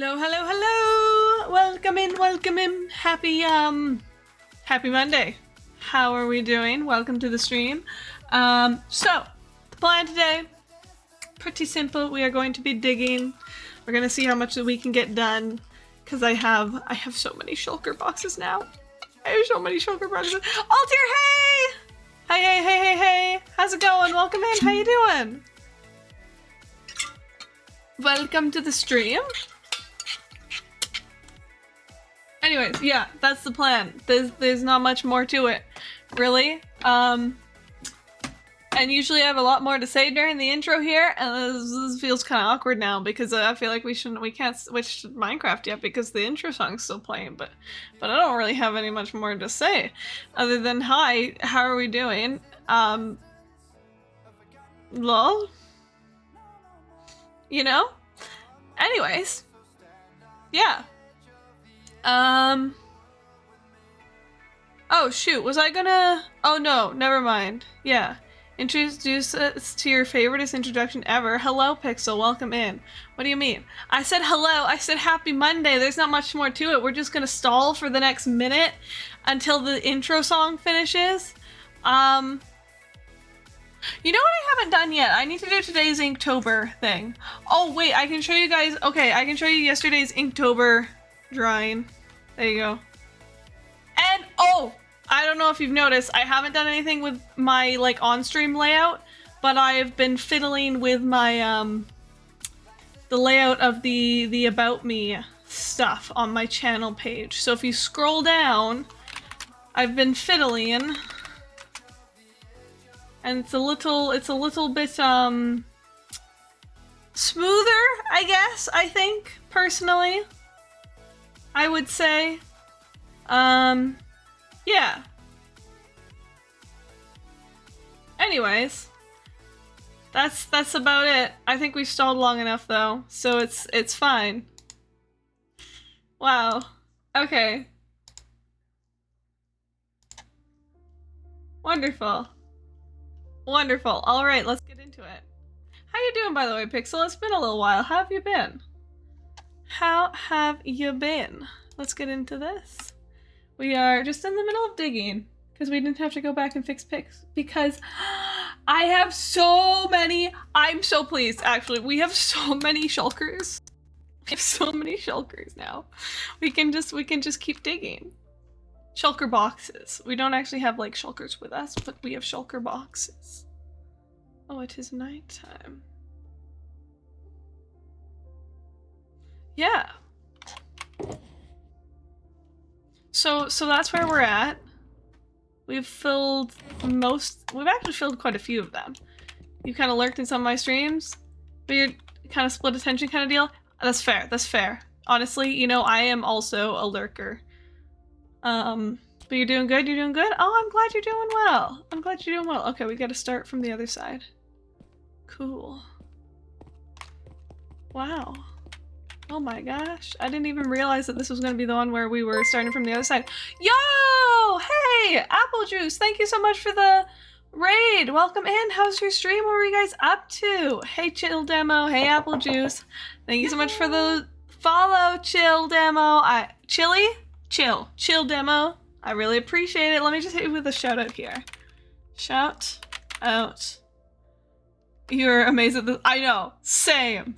Hello, hello, hello! Welcome in, welcome in. Happy Monday. How are we doing? Welcome to the stream. So, the plan today, pretty simple. We are going to be digging. We're gonna see how much that we can get done. Cause I have so many shulker boxes now. I have so many shulker boxes. Altair, hey! Hey! How's it going? Welcome in, how you doing? Welcome to the stream. Anyways, yeah, that's the plan. There's not much more to it, really. And usually I have a lot more to say during the intro here, and this feels kind of awkward now because I feel like we can't switch to Minecraft yet because the intro song's still playing. But I don't really have any much more to say, other than hi, how are we doing? Lol. You know. Anyways, yeah. Oh shoot, was I gonna... Oh no, never mind. Yeah. Introduce us to your favoriteest introduction ever. Hello, Pixel, welcome in. What do you mean? I said hello, I said happy Monday, there's not much more to it. We're just gonna stall for the next minute until the intro song finishes. You know what I haven't done yet? I need to do today's Inktober thing. Oh wait, I can show you guys... Okay, I can show you yesterday's Inktober drawing. There you go. And oh, I don't know if you've noticed, I haven't done anything with my like on-stream layout, but I've been fiddling with my the layout of the about me stuff on my channel page. So if you scroll down, I've been fiddling, and it's a little bit smoother, I guess, I think, personally. I would say. Yeah. Anyways, that's about it. I think we stalled long enough though, so it's fine. Wow. Okay. Wonderful. Wonderful. All right, let's get into it. How you doing, by the way, Pixel? It's been a little while. How have you been? How have you been? Let's get into this. We are just in the middle of digging because we didn't have to go back and fix pics because I have so many. I'm so pleased, actually. We have so many shulkers. We have so many shulkers now. We can just keep digging. Shulker boxes. We don't actually have like shulkers with us, but we have shulker boxes. Oh, it is nighttime. Yeah. So that's where we're at. We've actually filled quite a few of them. You kind of lurked in some of my streams, but you're kind of split attention kind of deal. That's fair, that's fair. Honestly, you know, I am also a lurker. But you're doing good, you're doing good? Oh, I'm glad you're doing well. I'm glad you're doing well. Okay, we gotta start from the other side. Cool. Wow. Oh my gosh, I didn't even realize that this was going to be the one where we were starting from the other side. Yo! Hey! Apple Juice, thank you so much for the raid! Welcome in, how's your stream? What were you guys up to? Hey Chill Demo, hey Apple Juice. Thank you so much for the follow, Chill Demo. Chill Demo. I really appreciate it. Let me just hit you with a shout out here. Shout out. You're amazing at this. I know, same.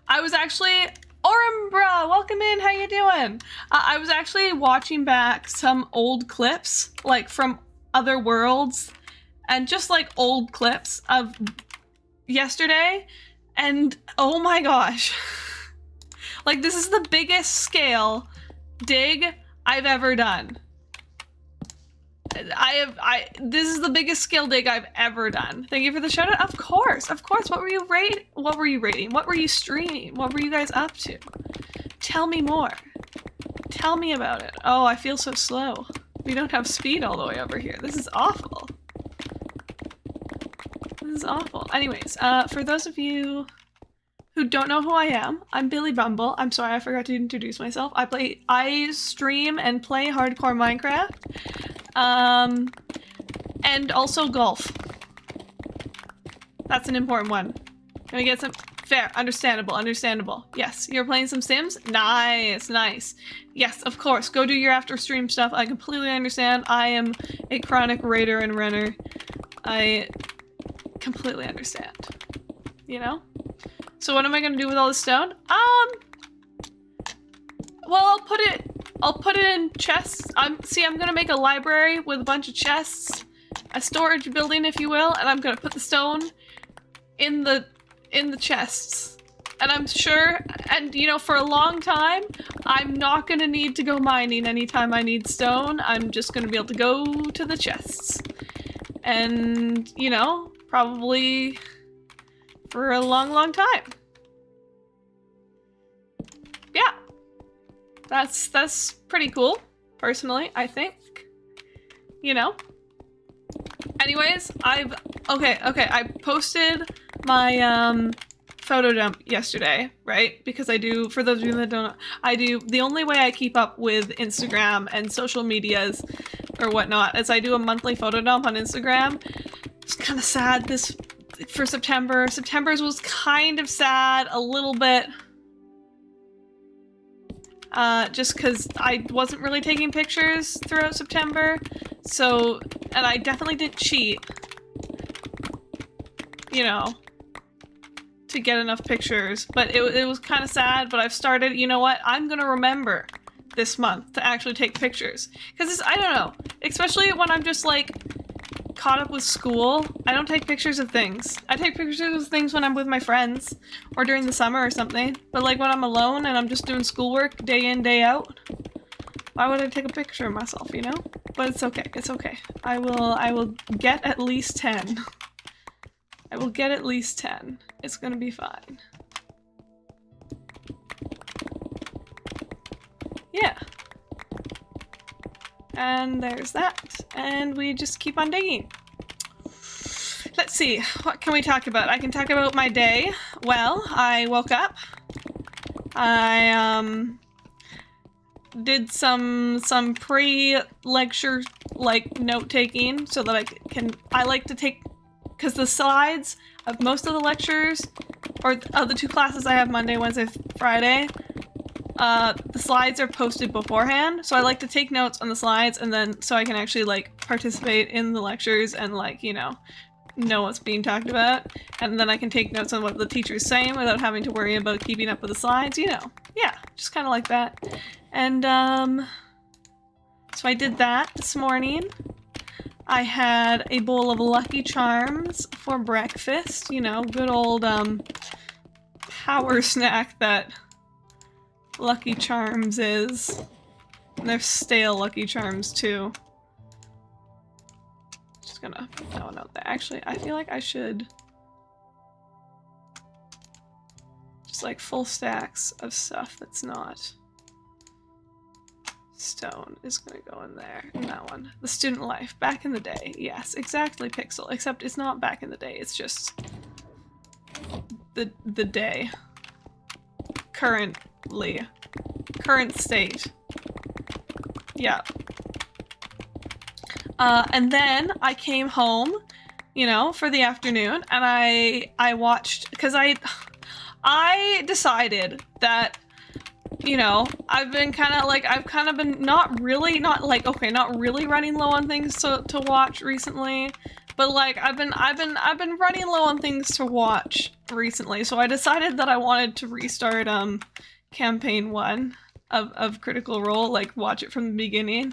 I was actually... Orimbra, welcome in, how you doing? I was actually watching back some old clips, like from other worlds, and just like old clips of yesterday, and oh my gosh. Like, this is the biggest scale dig I've ever done. This is the biggest scale dig I've ever done. Thank you for the shout out. Of course. What were you rating? What were you streaming? What were you guys up to? Tell me more. Tell me about it. Oh, I feel so slow. We don't have speed all the way over here. This is awful. This is awful. Anyways, for those of you who don't know who I am, I'm Billy Bumble. I'm sorry, I forgot to introduce myself. I stream and play hardcore Minecraft. And also golf. That's an important one. Can we get some fair, understandable, understandable. Yes, you're playing some Sims? Nice, nice. Yes, of course, go do your after stream stuff. I completely understand. I am a chronic raider and renner. I completely understand. You know? So what am I gonna do with all this stone? Well, I'll put it in chests. I'm gonna make a library with a bunch of chests, a storage building, if you will, and I'm gonna put the stone in the chests. And I'm sure, and you know, for a long time, I'm not gonna need to go mining anytime I need stone. I'm just gonna be able to go to the chests. And, you know, probably for a long, long time. Yeah. That's pretty cool, personally, I think. You know? Anyways, I posted my, photo dump yesterday, right? Because I do, for those of you that don't know, I do, the only way I keep up with Instagram and social medias or whatnot is I do a monthly photo dump on Instagram. It's kind of sad this, for September. September's was kind of sad, a little bit. Just because I wasn't really taking pictures throughout September, so, and I definitely didn't cheat, you know, to get enough pictures, but it was kind of sad, but I've started, you know what, I'm gonna remember this month to actually take pictures, because I don't know, especially when I'm just like caught up with school, I don't take pictures of things. I take pictures of things when I'm with my friends or during the summer or something, but like when I'm alone and I'm just doing schoolwork day in, day out, why would I take a picture of myself, you know? But it's okay, it's okay. I will get at least 10. I will get at least 10. It's gonna be fine. Yeah. And there's that. And we just keep on digging. Let's see, what can we talk about? I can talk about my day. Well, I woke up. I did some pre-lecture like note-taking so that I like to take, because the slides of most of the lectures, or of the 2 classes I have Monday, Wednesday, Friday, the slides are posted beforehand, so I like to take notes on the slides, and then so I can actually like participate in the lectures and like, you know what's being talked about, and then I can take notes on what the teacher's saying without having to worry about keeping up with the slides, you know. Yeah, just kind of like that. And so I did that this morning. I had a bowl of Lucky Charms for breakfast, you know, good old power snack that Lucky Charms is. And they're stale Lucky Charms too. Just gonna put that one out there. Actually, I feel like I should just like full stacks of stuff that's not stone is gonna go in there. And that one. The student life. Back in the day. Yes, exactly, Pixel. Except it's not back in the day, it's just the day. Currently. Current state. Yeah. And then I came home, you know, for the afternoon, and I watched, because I decided that, you know, I've kind of been not really running low on things to watch recently, but like I've been running low on things to watch recently, so I decided that I wanted to restart campaign 1 of Critical Role, like watch it from the beginning.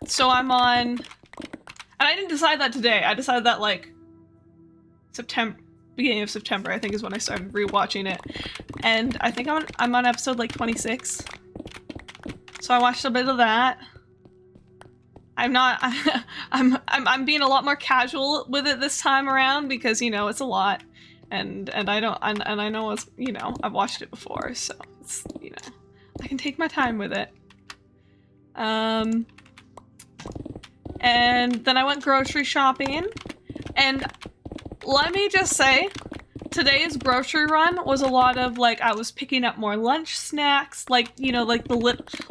So I'm on, and I didn't decide that today. I decided that like beginning of September, I think, is when I started rewatching it, and I think I'm on episode like 26. So I watched a bit of that. I'm being a lot more casual with it this time around because, you know, it's a lot, and I know it's, you know, I've watched it before, so it's, you know, I can take my time with it. And then I went grocery shopping, and let me just say, today's grocery run was a lot of, like, I was picking up more lunch snacks, like, you know, like the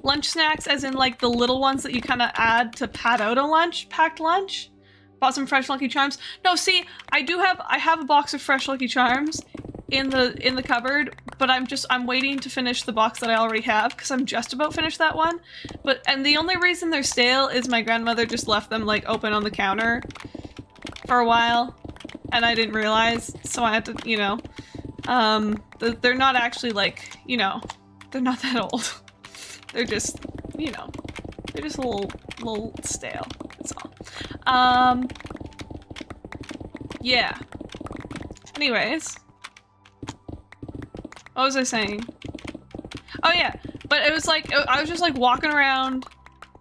lunch snacks as in, like, the little ones that you kind of add to pad out a packed lunch. Bought some fresh Lucky Charms. No, see, I have a box of fresh Lucky Charms in the cupboard, but I'm waiting to finish the box that I already have because I'm just about finished that one. And the only reason they're stale is my grandmother just left them like open on the counter for a while, and I didn't realize, so I had to, you know, they're not actually like, you know, they're not that old. They're just, you know, they're just a little stale. That's all. Yeah. Anyways. What was I saying? Oh yeah, but it was like, I was just like walking around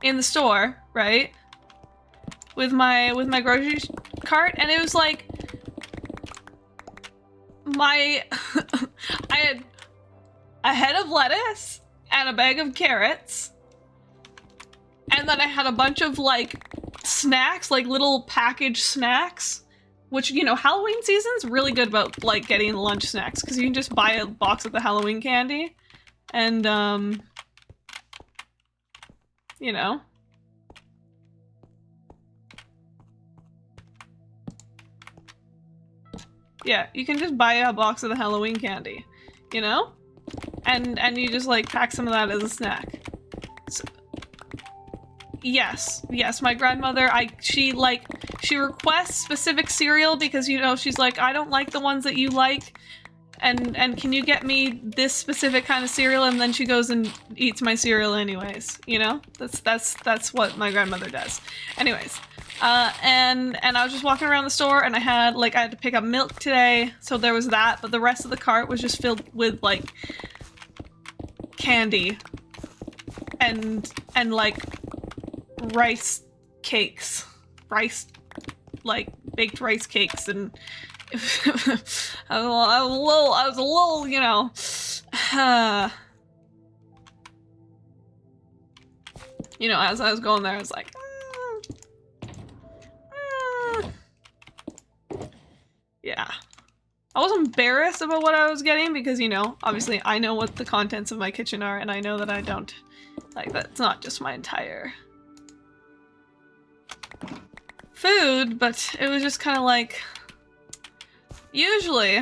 in the store, right? With my grocery cart, and it was like, I had a head of lettuce and a bag of carrots, and then I had a bunch of like snacks, like little packaged snacks, which, you know, Halloween season's really good about like getting lunch snacks because you can just buy a box of the Halloween candy and you know. Yeah, you can just buy a box of the Halloween candy, you know? And you just like pack some of that as a snack. So, yes, my grandmother, she requests specific cereal because, you know, she's like, I don't like the ones that you like, and can you get me this specific kind of cereal? And then she goes and eats my cereal anyways, you know? That's what my grandmother does. Anyways, and I was just walking around the store, and I had to pick up milk today, so there was that, but the rest of the cart was just filled with like candy and like rice cakes, like baked rice cakes, and I was a little, you know, you know, as I was going there, I was like, yeah. I was embarrassed about what I was getting because, you know, obviously I know what the contents of my kitchen are, and I know that I don't, like, that's not just my entire food, but it was just kind of like, usually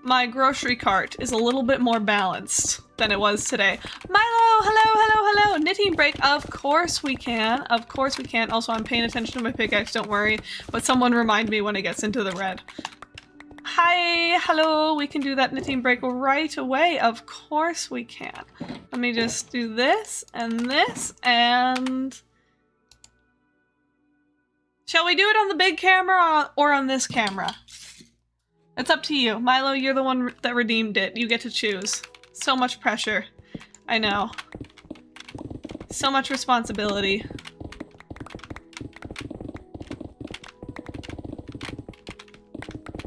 my grocery cart is a little bit more balanced than it was today. Milo, hello, knitting break, of course we can, also I'm paying attention to my pickaxe, don't worry, but someone remind me when it gets into the red. Hi, hello, we can do that knitting break right away, of course we can. Let me just do this, and... Shall we do it on the big camera or on this camera? It's up to you. Milo, you're the one that redeemed it. You get to choose. So much pressure. I know. So much responsibility.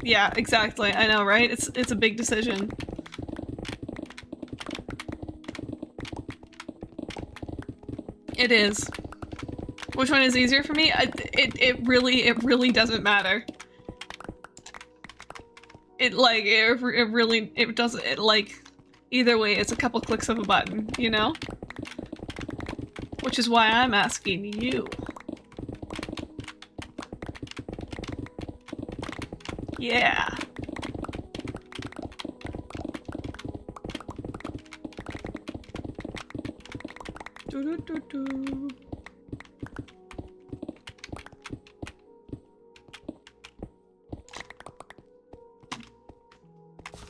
Yeah, exactly. I know, right? It's a big decision. It is. Which one is easier for me? It really doesn't matter. It doesn't, like, either way, it's a couple clicks of a button, you know? Which is why I'm asking you. Yeah. Do.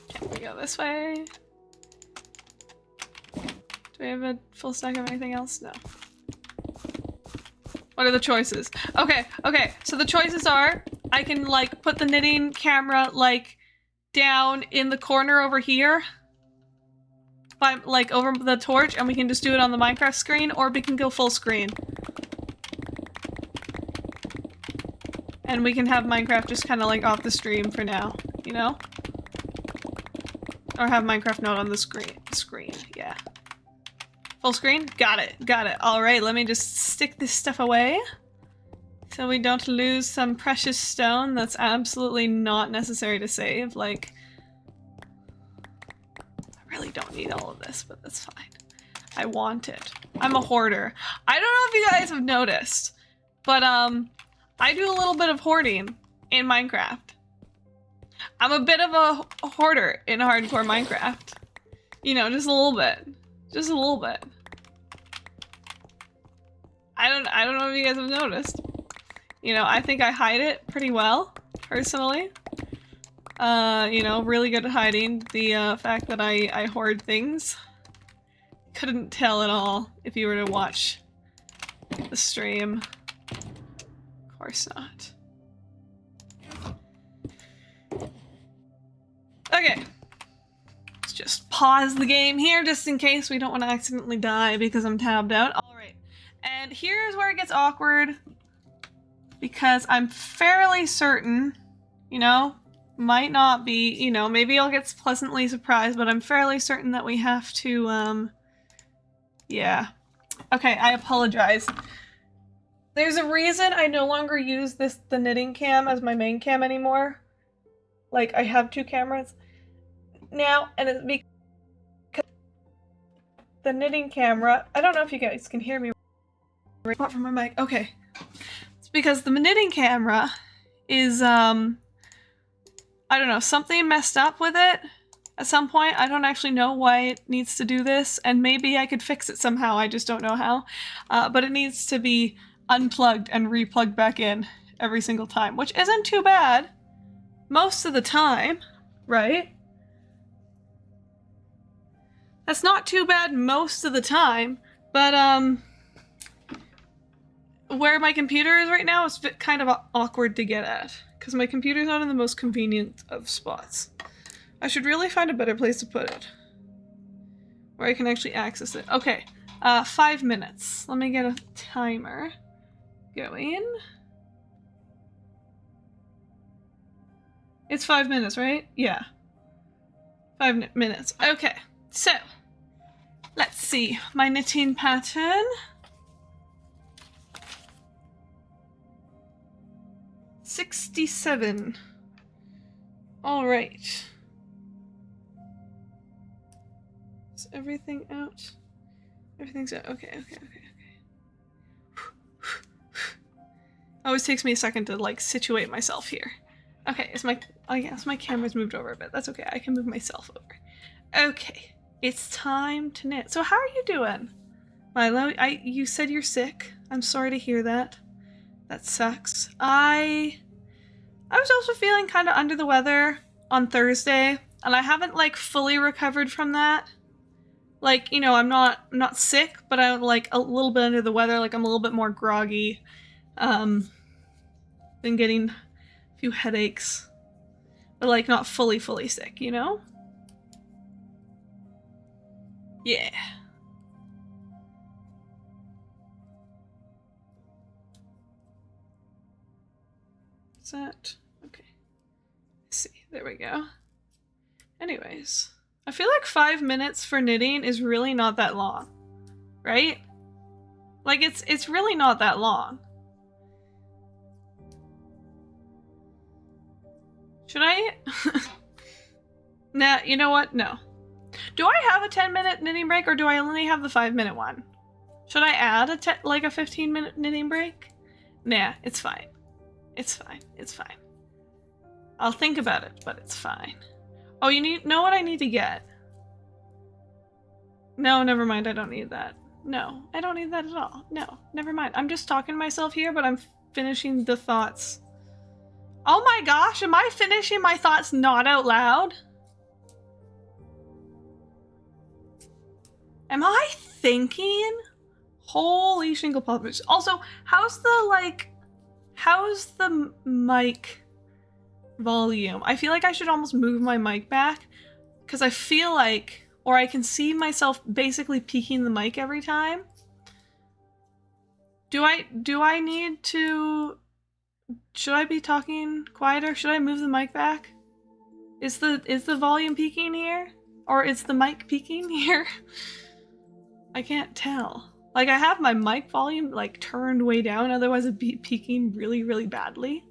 Can we go this way? Do we have a full stack of anything else? No. What are the choices? Okay, so the choices are, I can, like, put the knitting camera, like, down in the corner over here, by, like, over the torch, and we can just do it on the Minecraft screen, or we can go full screen. And we can have Minecraft just kind of, like, off the stream for now, you know? Or have Minecraft not on the screen, yeah. Full screen? Got it. Alright, let me just stick this stuff away so we don't lose some precious stone that's absolutely not necessary to save. Like, I really don't need all of this, but that's fine. I want it. I'm a hoarder. I don't know if you guys have noticed, but I do a little bit of hoarding in Minecraft. I'm a bit of a hoarder in hardcore Minecraft. You know, just a little bit. Just a little bit. I don't know if you guys have noticed. You know, I think I hide it pretty well, personally. You know, really good at hiding the fact that I hoard things. Couldn't tell at all if you were to watch the stream. Of course not. Okay. Let's just pause the game here just in case we don't want to accidentally die because I'm tabbed out. Alright. And here's where it gets awkward. Because I'm fairly certain, you know, might not be, you know, maybe I'll get pleasantly surprised, but I'm fairly certain that we have to, yeah. Okay, I apologize. There's a reason I no longer use the knitting cam as my main cam anymore. Like, I have two cameras now, and it's because the knitting camera, I don't know if you guys can hear me apart from my mic. Okay. It's because the knitting camera is, I don't know, something messed up with it at some point. I don't actually know why it needs to do this, and maybe I could fix it somehow, I just don't know how. But it needs to be unplugged and replugged back in every single time, which isn't too bad most of the time, right? That's not too bad most of the time, but where my computer is right now is kind of awkward to get at, because my computer's not in the most convenient of spots. I should really find a better place to put it, where I can actually access it. Okay, 5 minutes. Let me get a timer going. It's 5 minutes, right? Yeah. 5 minutes. Okay, so let's see. My knitting pattern. 67. All right. Is everything out? Everything's out. Okay. Always takes me a second to like situate myself here. Okay, I guess my camera's moved over a bit. That's okay. I can move myself over. Okay, it's time to knit. So how are you doing, Milo? You said you're sick. I'm sorry to hear that. That sucks. I was also feeling kind of under the weather on Thursday, and I haven't like fully recovered from that. Like, you know, I'm not sick, but I'm like a little bit under the weather. Like I'm a little bit more groggy. Been getting a few headaches, but like not fully sick, you know? Yeah. Is that okay? Let's see, there we go. Anyways, I feel like 5 minutes for knitting is really not that long, right? Like it's really not that long. Should I? Nah, you know what? No. Do I have a 10-minute knitting break, or do I only have the 5-minute one? Should I add a 15-minute knitting break? Nah, it's fine. It's fine. It's fine. I'll think about it, but it's fine. Oh, know what I need to get? No, never mind. I don't need that. No, I don't need that at all. No, never mind. I'm just talking to myself here, but I'm finishing the thoughts. Oh my gosh, am I finishing my thoughts not out loud? Am I thinking? Holy shingle poppers. Also, how's the mic volume? I feel like I should almost move my mic back, because I feel like, or I can see myself basically peeking the mic every time. Do I need to... Should I be talking quieter? Should I move the mic back? Is the volume peaking here? Or is the mic peaking here? I can't tell. Like, I have my mic volume like turned way down, otherwise it'd be peaking really badly.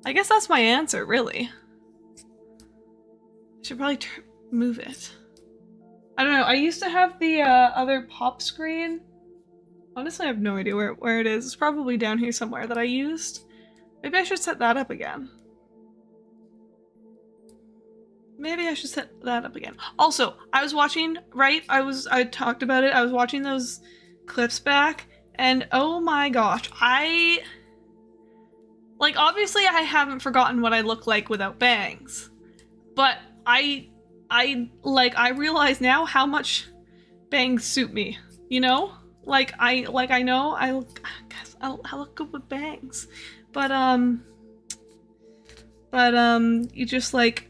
I guess that's my answer, really. I should probably move it. I don't know, I used to have the other pop screen. Honestly, I have no idea where it is. It's probably down here somewhere that I used. Maybe I should set that up again. Maybe I should set that up again. Also, I was watching, right? I talked about it. I was watching those clips back, and oh my gosh, like, obviously I haven't forgotten what I look like without bangs, but I realize now how much bangs suit me, you know? I know I look good with bangs, but you just like,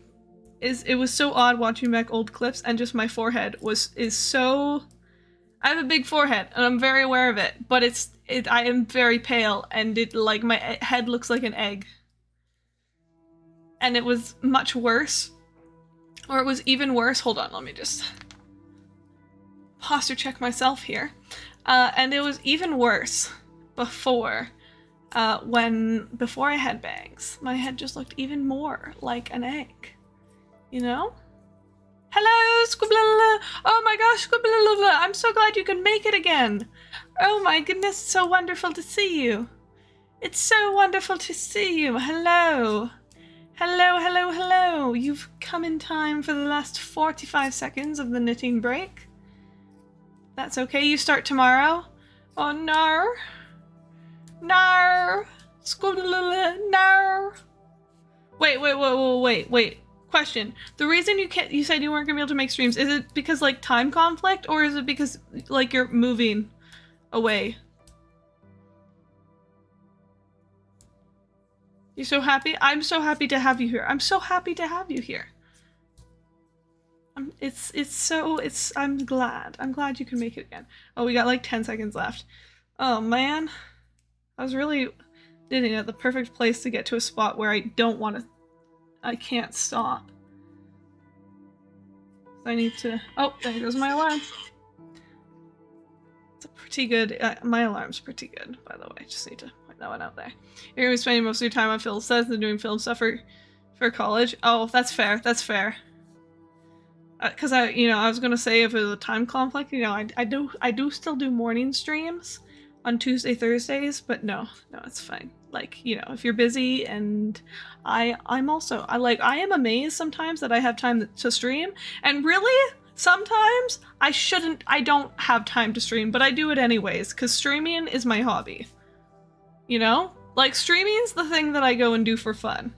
it was so odd watching back old clips, and just my forehead is so, I have a big forehead and I'm very aware of it, but I am very pale, and like my head looks like an egg. And it was much worse, or it was even worse. Hold on, let me just posture check myself here. And it was even worse before I had bangs. My head just looked even more like an egg, you know? Hello, Squibblalala! Oh my gosh, Squibblalala! I'm so glad you could make it again! Oh my goodness, so wonderful to see you! It's so wonderful to see you! Hello! Hello, hello, hello! You've come in time for the last 45 seconds of the knitting break. That's okay, you start tomorrow? Oh no! No! Squibblalala, no! Wait. Question. The reason you said you weren't gonna be able to make streams, is it because like time conflict, or is it because like you're moving away? You so happy? I'm so happy to have you here. I'm so happy to have you here. I'm glad. I'm glad you can make it again. Oh, we got like 10 seconds left. Oh man. I was really knitting at the perfect place to get to a spot where I can't stop. So I need to, oh, there goes my alarm. It's a pretty good, my alarm's pretty good, by the way. Just need to point that one out there. You're gonna be spending most of your time on Phil Says than doing film stuff for college. Oh, that's fair, that's fair. Cause I was gonna say if it was a time conflict, I do still do morning streams on Tuesday, Thursdays, but no, it's fine. Like, if you're busy, and I am amazed sometimes that I have time to stream, and really, sometimes I don't have time to stream, but I do it anyways, because streaming is my hobby. Like, streaming's the thing that I go and do for fun.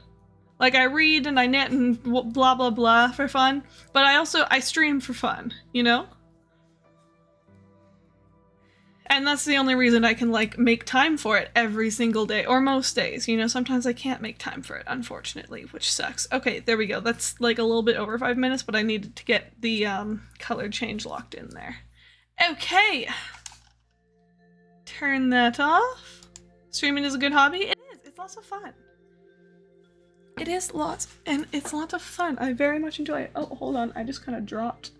Like, I read and I knit and blah blah blah for fun, but I stream for fun, And that's the only reason I can, like, make time for it every single day, or most days, sometimes I can't make time for it, unfortunately, which sucks. Okay, there we go. That's, like, a little bit over 5 minutes, but I needed to get the, color change locked in there. Okay! Turn that off. Streaming is a good hobby? It is! It's lots of fun. It is lots, and it's lots of fun. I very much enjoy it. Oh, hold on, I just kind of dropped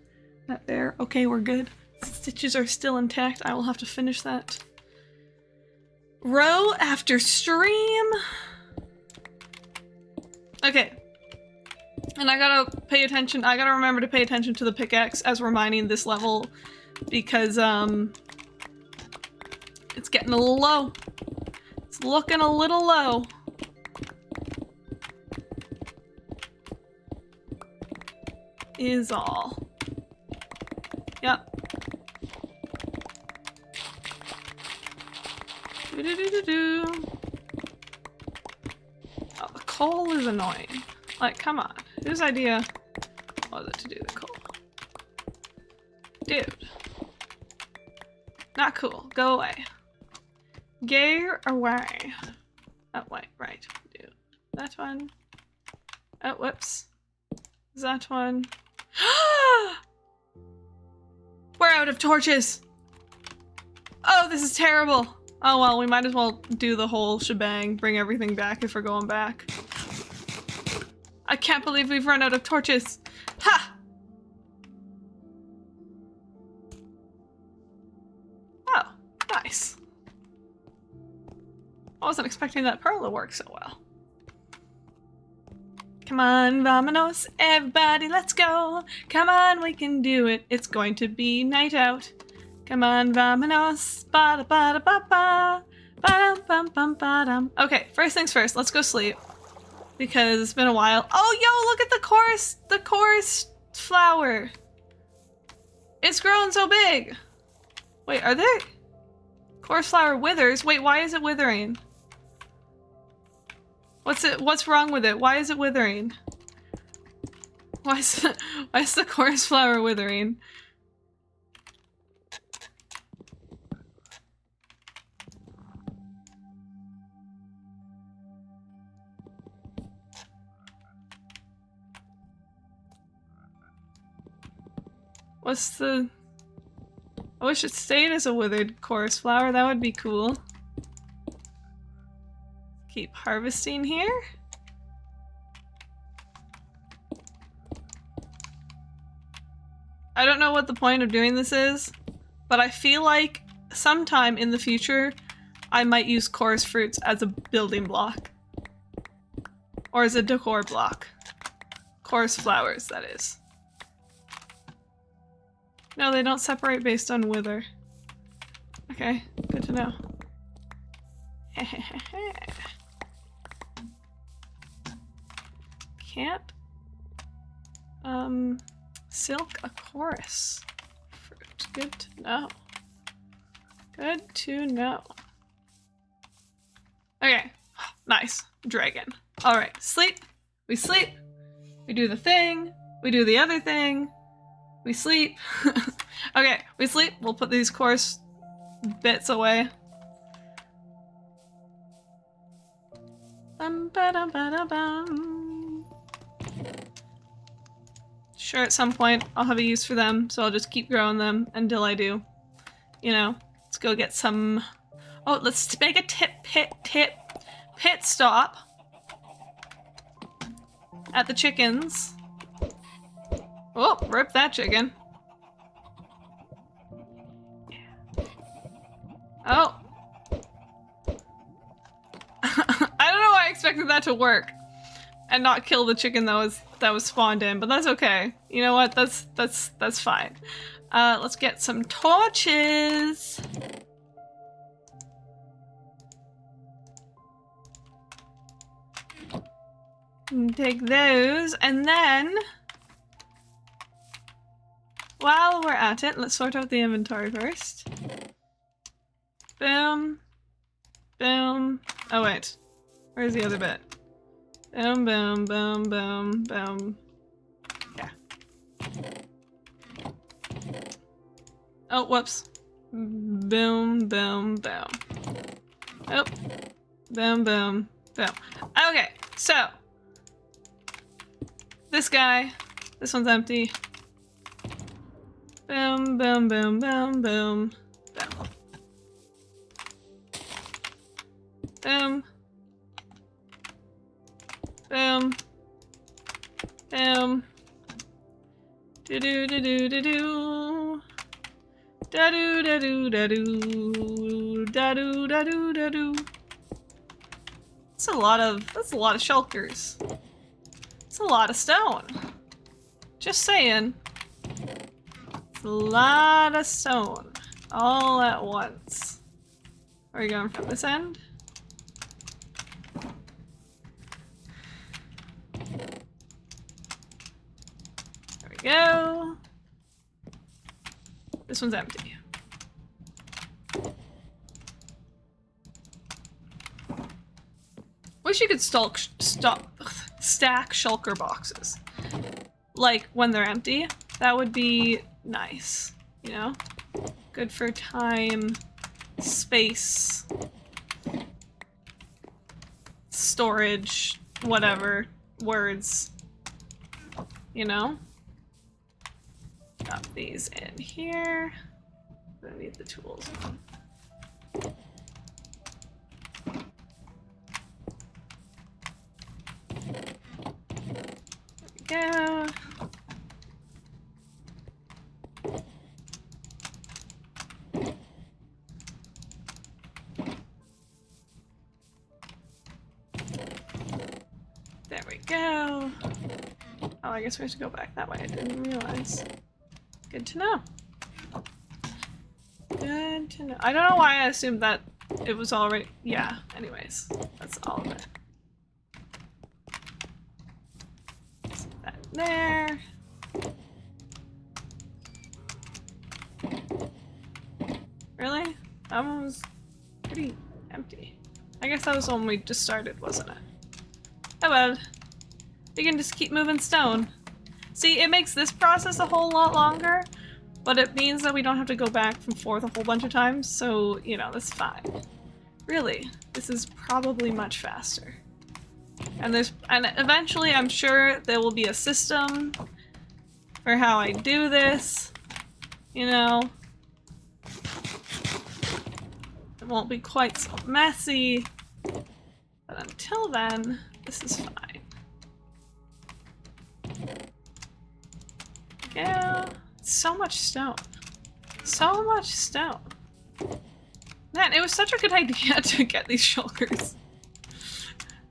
that there. Okay, we're good. Stitches are still intact. I will have to finish that row after stream. Okay. And I gotta pay attention. I gotta remember to pay attention to the pickaxe as we're mining this level, because it's getting a little low. It's looking a little low. Is all. Yep. Do-do-do-do-do. Oh, the coal is annoying. Like, come on. Whose idea was it to do the coal? Dude. Not cool. Go away. Go away. Oh, wait, right. Do that one. Oh, whoops. That one. We're out of torches! Oh, this is terrible! Oh well, we might as well do the whole shebang, bring everything back if we're going back. I can't believe we've run out of torches! Ha! Oh, nice. I wasn't expecting that pearl to work so well. Come on, vamonos, everybody, let's go. Come on, we can do it. It's going to be night out. Come on, vamonos. Ba ba da ba ba. Ba dum bum bum ba dum. Okay, first things first, let's go sleep. because it's been a while. Oh, yo, look at the chorus flower. It's grown so big. Wait, are they? Chorus flower withers. Wait, why is it withering? What's wrong with it? Why is it withering? Why is the chorus flower withering? I wish it stayed as a withered chorus flower. That would be cool. Keep harvesting here. I don't know what the point of doing this is, but I feel like sometime in the future I might use chorus fruits as a building block. Or as a decor block. Chorus flowers, that is. No, they don't separate based on wither. Okay, good to know. Can't silk a chorus fruit. Good to know. Good to know. Okay, nice. Dragon. Alright, sleep. We sleep. We do the thing. We do the other thing. We sleep. Okay, we sleep. We'll put these chorus bits away. Sure, at some point I'll have a use for them, so I'll just keep growing them until I do. You know, let's go get some... Oh, let's make a pit stop at the chickens. Oh, rip that chicken. Oh. I don't know why I expected that to work and not kill the chicken that was spawned in, but that's okay. You know what? That's fine. Let's get some torches. Take those, and then while we're at it, let's sort out the inventory first. Boom. Boom. Oh wait. Where's the other bit? Boom, boom, boom, boom, boom. Yeah. Oh, whoops. Boom, boom, boom. Oh. Boom, boom, boom. Okay, so. This guy. This one's empty. Boom, boom, boom, boom, boom, boom. Boom. Boom. Boom. Do do do do do do. Da do da do da do. Da do da do da do. That's a lot of shulkers. It's a lot of stone. Just saying. It's a lot of stone. All at once. Are we going from this end? There we go. This one's empty. Wish you could stack shulker boxes. Like when they're empty. That would be nice, you know? Good for time, space, storage, whatever, words, you know? Drop these in here. I need the tools. There we go. There we go. Oh, I guess we have to go back that way. I didn't realize. Good to know. Good to know. I don't know why I assumed that it was already... Yeah, anyways. That's all of it. there. Really? That one was pretty empty. I guess that was the one we just started, wasn't it? Oh well. We can just keep moving stone. See, it makes this process a whole lot longer, but it means that we don't have to go back and forth a whole bunch of times, so, you know, that's fine. Really, this is probably much faster. And eventually I'm sure there will be a system for how I do this, you know. It won't be quite so messy, but until then, this is fine. Yeah, so much stone. So much stone. Man, it was such a good idea to get these shulkers.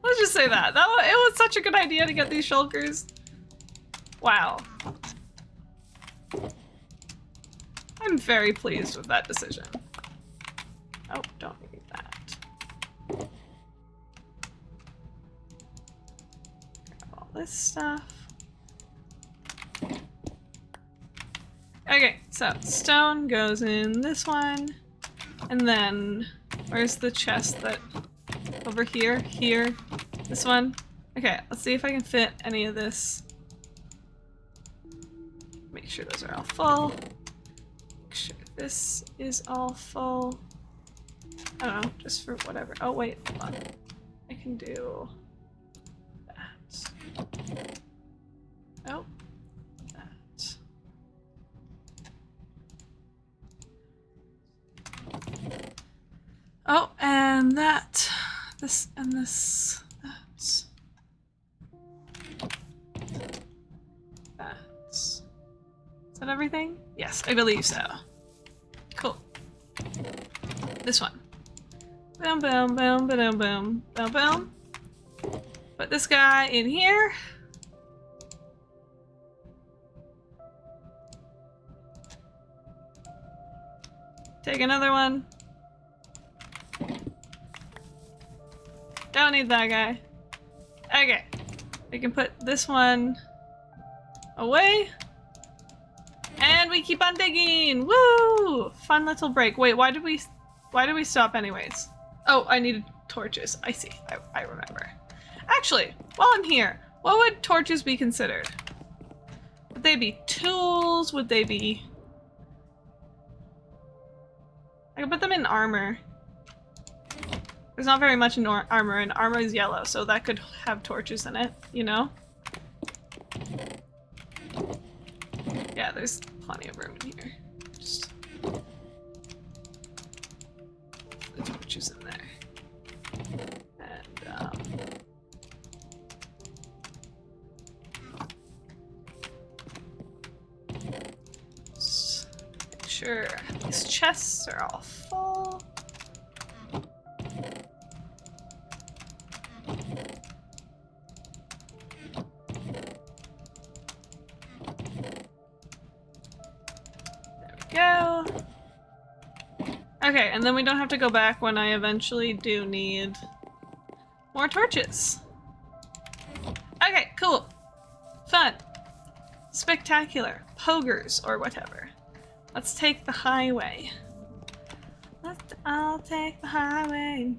Let's just say that. It was such a good idea to get these shulkers. Wow. I'm very pleased with that decision. Oh, don't need that. Grab all this stuff. Okay, so stone goes in this one. And then, where's the chest that... Over here, here, this one. Okay, let's see if I can fit any of this. Make sure those are all full. Make sure this is all full. I don't know, just for whatever. Oh wait, hold on. I can do that. Oh, that. Oh, and that. This and this. That's. Is that everything? Yes, I believe so. Cool. This one. Boom, boom, boom, boom, boom, boom, boom. Put this guy in here. Take another one. Don't need that guy. Okay. We can put this one away. And we keep on digging! Woo! Fun little break. Wait, why did we stop anyways? Oh, I needed torches. I see. I remember. Actually, while I'm here, what would torches be considered? Would they be tools? Would they be... I could put them in armor. There's not very much in armor, and armor is yellow, so that could have torches in it, you know? Yeah, there's plenty of room in here. Just the torches in there. And, just make sure these chests are all full. Go. Okay, and then we don't have to go back when I eventually do need more torches. Okay, cool. Fun. Spectacular. Pogers or whatever. Let's take the highway. I'll take the highway.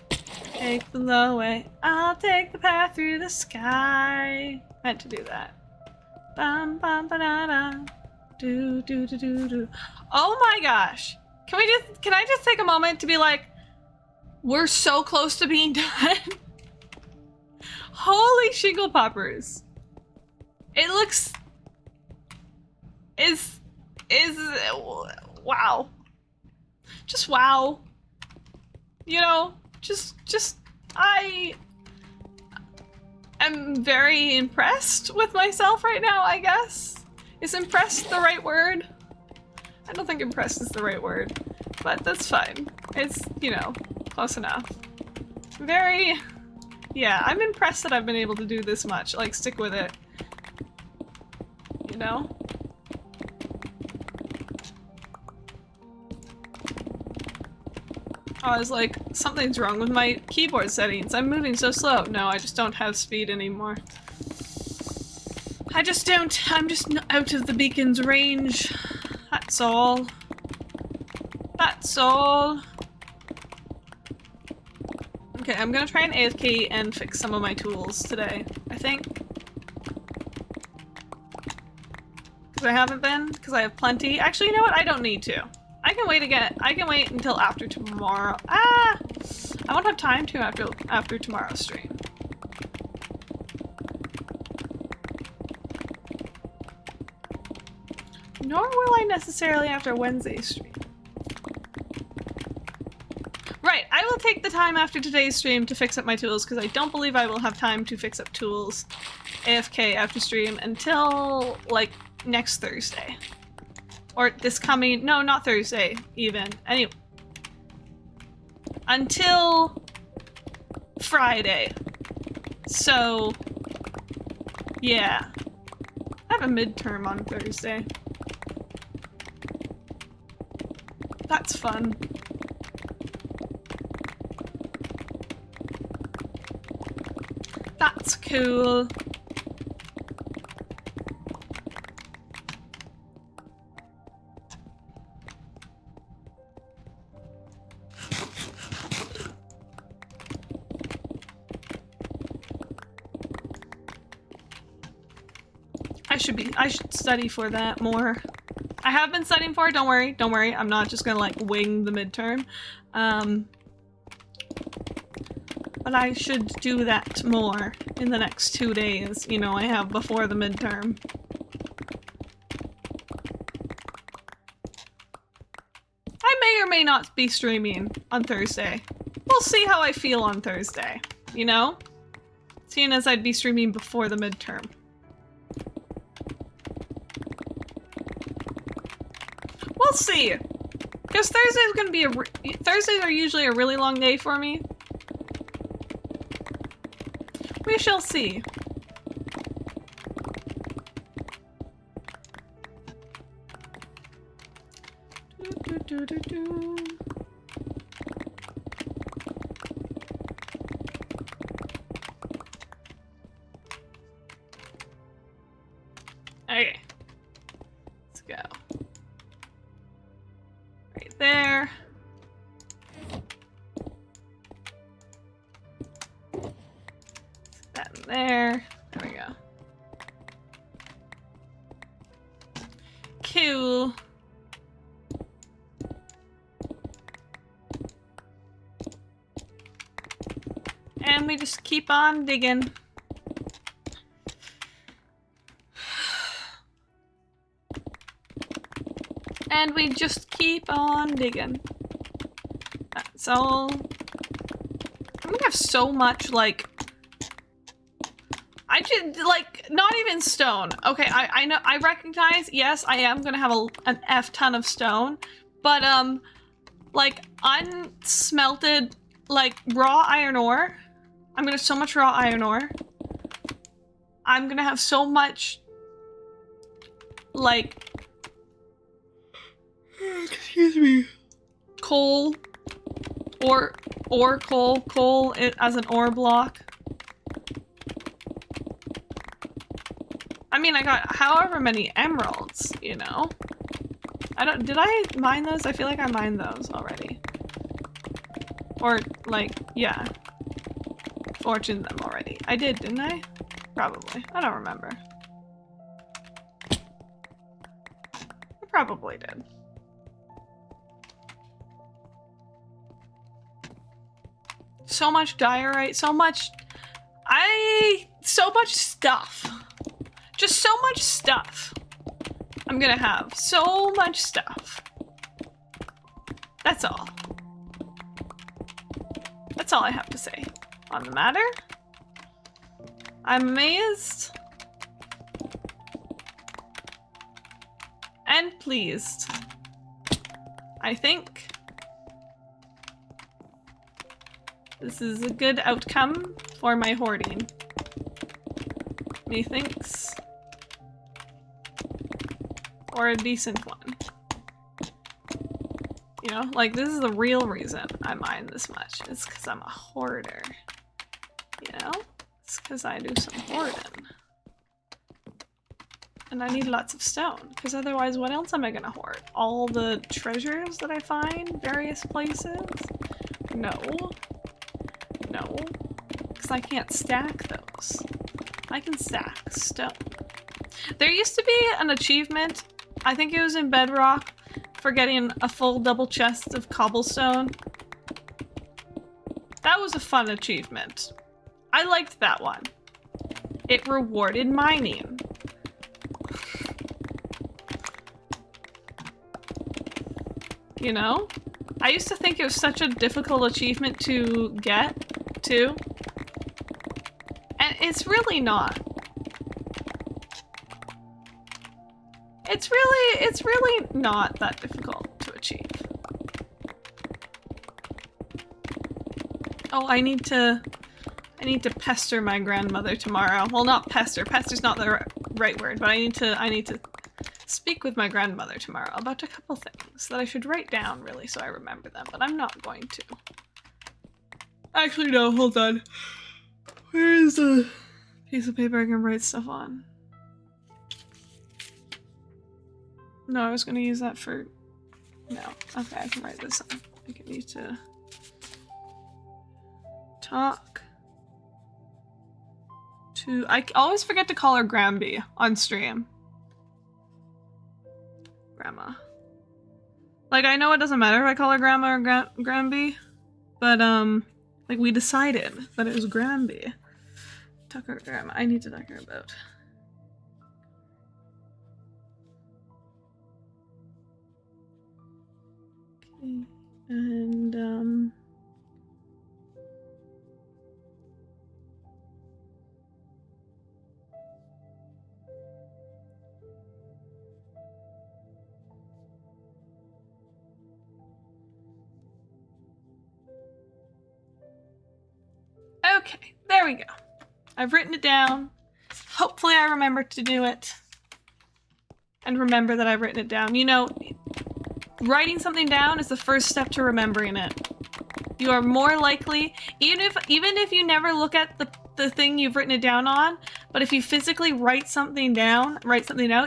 Take the low way. I'll take the path through the sky. Meant to do that. Bum bum ba da da. Do do do do do. Oh my gosh! Can I just take a moment to be like, we're so close to being done. Holy shingle poppers! It looks is wow. Just wow. You know, just I am very impressed with myself right now, I guess. Is impressed the right word? I don't think impressed is the right word, but that's fine. It's, you know, close enough. Yeah, I'm impressed that I've been able to do this much. Like, stick with it. You know? I was like, something's wrong with my keyboard settings. I'm moving so slow. No, I just don't have speed anymore. I just don't, I'm just out of the beacon's range. That's all. That's all. Okay, I'm gonna try an AFK and fix some of my tools today, I think. Because I haven't been, because I have plenty. Actually, you know what? I don't need to. I can wait again. I can wait until after tomorrow. Ah! I won't have time to after tomorrow's stream. Nor will I necessarily after Wednesday's stream. Right, I will take the time after today's stream to fix up my tools because I don't believe I will have time to fix up tools AFK after stream until, like, next Thursday. Or this coming, no, not Thursday, even. Anyway. Until Friday. So, yeah. I have a midterm on Thursday. That's fun. That's cool. I should study for that more. I have been studying for it, don't worry, don't worry. I'm not just gonna like wing the midterm. But I should do that more in the next 2 days, you know, I have before the midterm. I may or may not be streaming on Thursday. We'll see how I feel on Thursday, you know? Seeing as I'd be streaming before the midterm. We'll see. Because Thursday's gonna be Thursdays are usually a really long day for me. We shall see. Okay. Let's go. Right there. That in there. There we go. Cool. And we just keep on digging. And we just keep on digging. That's all. We have so much, like... I did, like, not even stone. Okay, I know, I recognize, yes, I am gonna have an F ton of stone. But, like, unsmelted, like, raw iron ore. I'm gonna have so much raw iron ore. I'm gonna have so much, like... Excuse me. Coal. Coal as an ore block. I mean, I got however many emeralds, you know? Did I mine those? I feel like I mined those already. Or, like, yeah. Fortuned them already. I did, didn't I? Probably. I don't remember. I probably did. So much diorite, so much stuff. Just so much stuff. I'm gonna have so much stuff. That's all. That's all I have to say on the matter. I'm amazed. And pleased. I think this is a good outcome for my hoarding. Methinks. Or a decent one. You know, like this is the real reason I mine this much. It's because I'm a hoarder. You know? It's because I do some hoarding. And I need lots of stone, because otherwise what else am I gonna hoard? All the treasures that I find various places? No. No. Because I can't stack those. I can stack stone. There used to be an achievement, I think it was in Bedrock, for getting a full double chest of cobblestone. That was a fun achievement. I liked that one. It rewarded mining. You know? I used to think it was such a difficult achievement to get, too. And it's really not. It's really not that difficult to achieve. Oh, I need to pester my grandmother tomorrow. Well, not pester. Pester's not the right word, but I need to speak with my grandmother tomorrow about a couple things that I should write down, really, so I remember them, but I'm not going to. Actually, no, hold on. Where is the piece of paper I can write stuff on? No, I was gonna use that for... No. Okay, I can write this on. I can need to... talk to... I always forget to call her Granby on stream. Grandma. Like, I know it doesn't matter if I call her Grandma or Granby, but, like, we decided that it was Granby. Talk to her Grandma. I need to talk to her about... Okay, and, okay, there we go. I've written it down. Hopefully I remember to do it. And remember that I've written it down. You know, writing something down is the first step to remembering it. You are more likely, even if you never look at the thing you've written it down on, but if you physically write something out,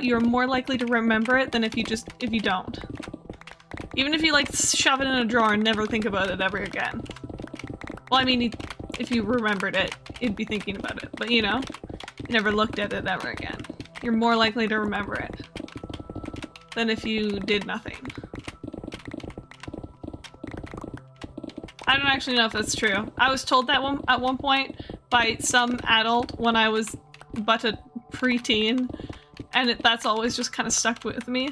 you're more likely to remember it than if you don't. Even if you like shove it in a drawer and never think about it ever again. Well, I mean, if you remembered it, you'd be thinking about it, but you know, you never looked at it ever again. You're more likely to remember it than if you did nothing. I don't actually know if that's true. I was told that at one point by some adult when I was but a preteen, and that's always just kind of stuck with me.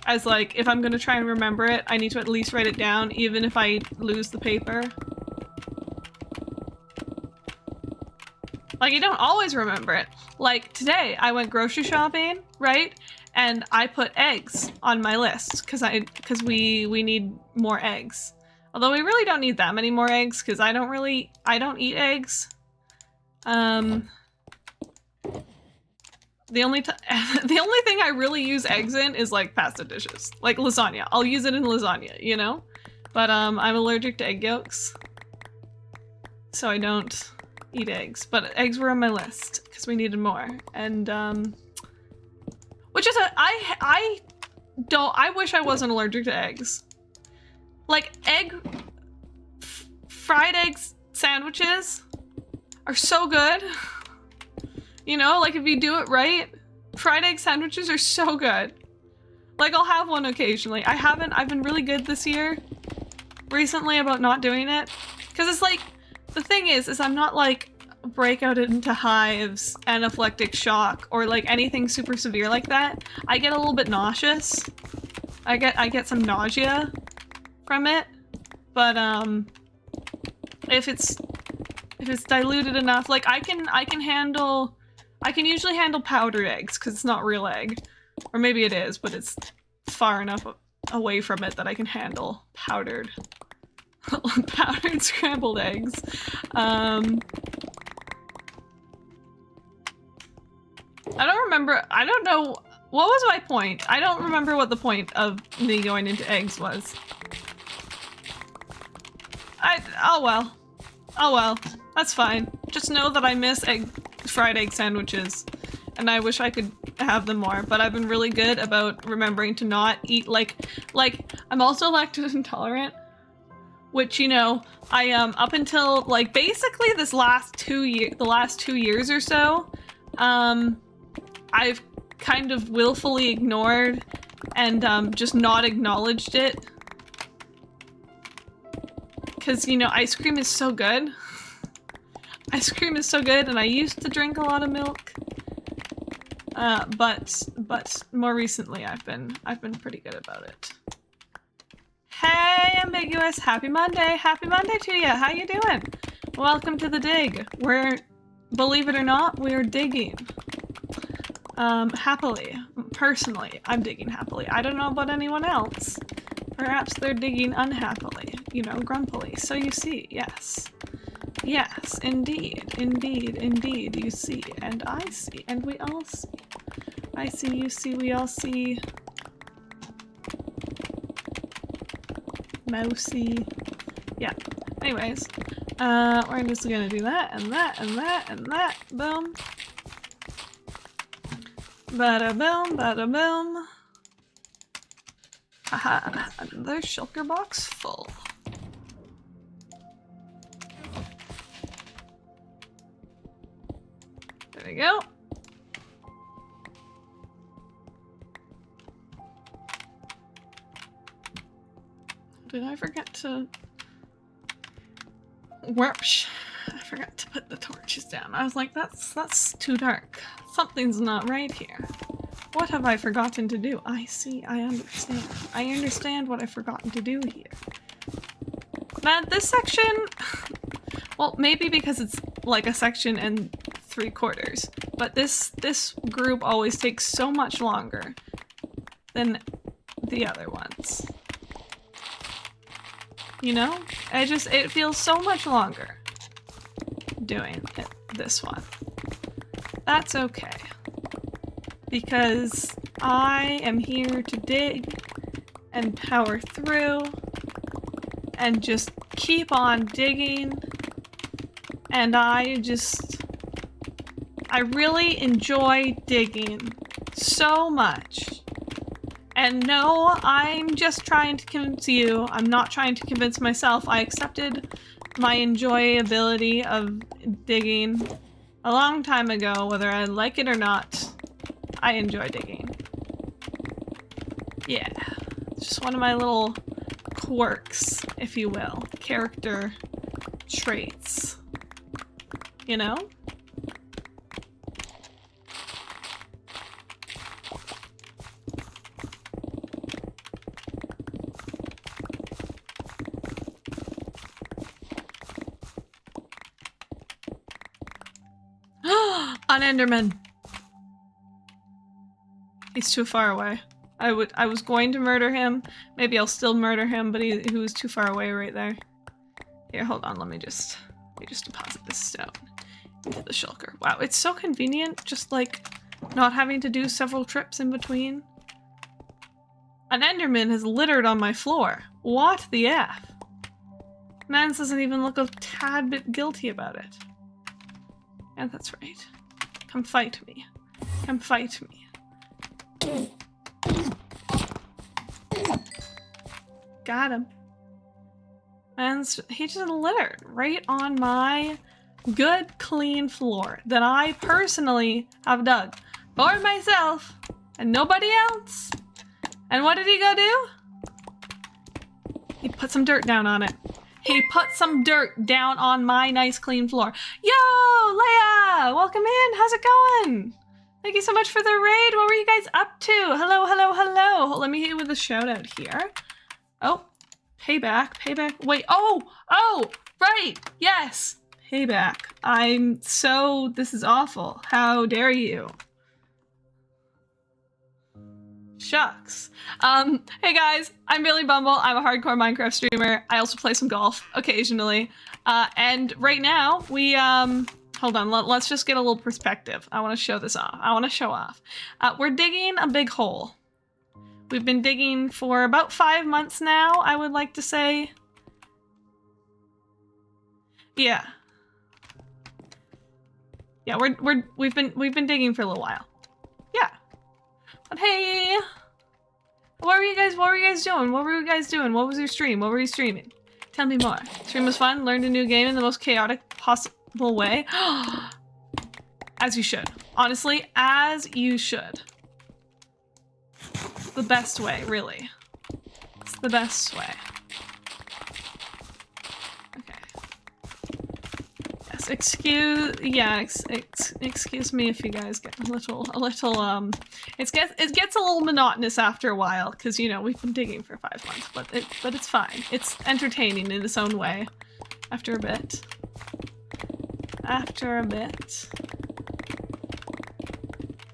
As like, if I'm gonna try and remember it, I need to at least write it down, even if I lose the paper. Like, you don't always remember it. Like, today, I went grocery shopping, right? And I put eggs on my list, because we need more eggs. Although we really don't need that many more eggs, because I don't eat eggs. The only thing I really use eggs in is like pasta dishes, like lasagna. I'll use it in lasagna, you know? But I'm allergic to egg yolks, so I don't eat eggs. But eggs were on my list because we needed more, and which is I wish I wasn't allergic to eggs. Like fried eggs sandwiches are so good. You know, like if you do it right, fried egg sandwiches are so good. Like I'll have one occasionally. I've been really good this year, recently, about not doing it. Cause it's like, the thing is I'm not like break out into hives, anaphylactic shock, or like anything super severe like that. I get a little bit nauseous. I get some nausea from it. But if it's diluted enough, like I can usually handle powdered eggs because it's not real egg. Or maybe it is, but it's far enough away from it that I can handle powdered scrambled eggs. I don't know, what was my point? I don't remember what the point of me going into eggs was. Oh well, that's fine. Just know that I miss fried egg sandwiches, and I wish I could have them more, but I've been really good about remembering to not eat, like, I'm also lactose intolerant, which, you know, I, up until, like, basically the last 2 years or so, I've kind of willfully ignored and, just not acknowledged it. Because, you know, ice cream is so good. Ice cream is so good, and I used to drink a lot of milk. But more recently I've been pretty good about it. Hey, Ambiguous, happy Monday to you. How you doing? Welcome to the dig. We're, believe it or not, we're digging. Happily. Personally, I'm digging happily. I don't know about anyone else. Perhaps they're digging unhappily, you know, grumpily. So you see, yes. Yes, indeed, indeed, indeed, you see, and I see, and we all see. I see, you see, we all see. Mousy. Yeah. Anyways, we're just gonna do that, and that, and that, and that. Boom. Bada boom, bada boom. Aha, another shulker box full. There we go. Did I forget to... Whoosh. I forgot to put the torches down. I was like, that's too dark. Something's not right here. What have I forgotten to do? I see, I understand. I understand what I've forgotten to do here. Man, this section... Well, maybe because it's like a section and 3/4, but this group always takes so much longer than the other ones. You know? It feels so much longer doing this one. That's okay. Because I am here to dig and power through and just keep on digging. And I really enjoy digging so much. And no, I'm just trying to convince you. I'm not trying to convince myself. I accepted my enjoyability of digging a long time ago, whether I like it or not. I enjoy digging. Yeah. It's just one of my little quirks, if you will. Character traits. You know? An Enderman. He's too far away. I was going to murder him. Maybe I'll still murder him, but he was too far away right there. Here, hold on. Let me just deposit this stone into the shulker. Wow, it's so convenient, just like not having to do several trips in between. An Enderman has littered on my floor. What the F? Mans doesn't even look a tad bit guilty about it. And that's right. Come fight me. Come fight me. Got him. And he just littered right on my good, clean floor that I personally have dug for myself and nobody else. And what did he go do? He put some dirt down on it. He put some dirt down on my nice, clean floor. Yo, Leia! Welcome in. How's it going? Thank you so much for the raid. What were you guys up to? Hello, hello, hello. Let me hit you with a shout out here. Oh, payback, payback. Wait, oh, right. Yes, payback. This is awful. How dare you? Shucks. Hey guys, I'm Billy Bumble. I'm a hardcore Minecraft streamer. I also play some golf occasionally. And right now we, hold on, let's just get a little perspective. I want to show this off. I want to show off. We're digging a big hole. We've been digging for about 5 months now, I would like to say. Yeah. Yeah, we've been digging for a little while. Yeah. But hey, what were you guys doing? What were you guys doing? What was your stream? What were you streaming? Tell me more. Stream was fun. Learned a new game in the most chaotic possible way. As you should. Honestly, as you should. The best way, really. It's the best way. Okay. Yes, excuse me if you guys get a little, it gets a little monotonous after a while, because, you know, we've been digging for 5 months, but it's fine. It's entertaining in its own way. After a bit.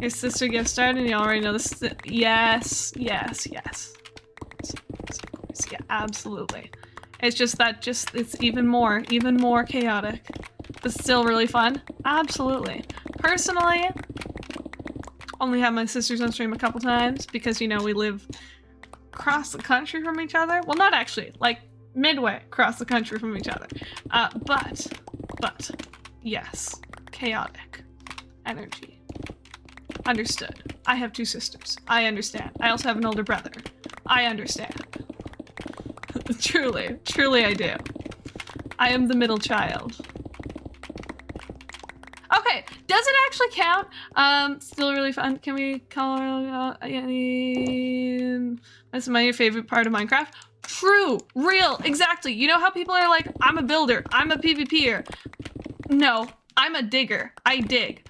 Your sister gets started and you already know this. Yes. Of course, yeah, absolutely. It's just that it's even more chaotic, but still really fun. Absolutely. Personally, only have my sisters on stream a couple times because, you know, we live across the country from each other. Well, not actually, like midway across the country from each other. But yes, chaotic energy. Understood. I have 2 sisters. I understand. I also have an older brother. I understand. Truly I do. I am the middle child. Okay, does it actually count? Still really fun. Can we call that's my favorite part of Minecraft? True, real, exactly. You know how people are like, I'm a builder, I'm a PvPer. No, I'm a digger. I dig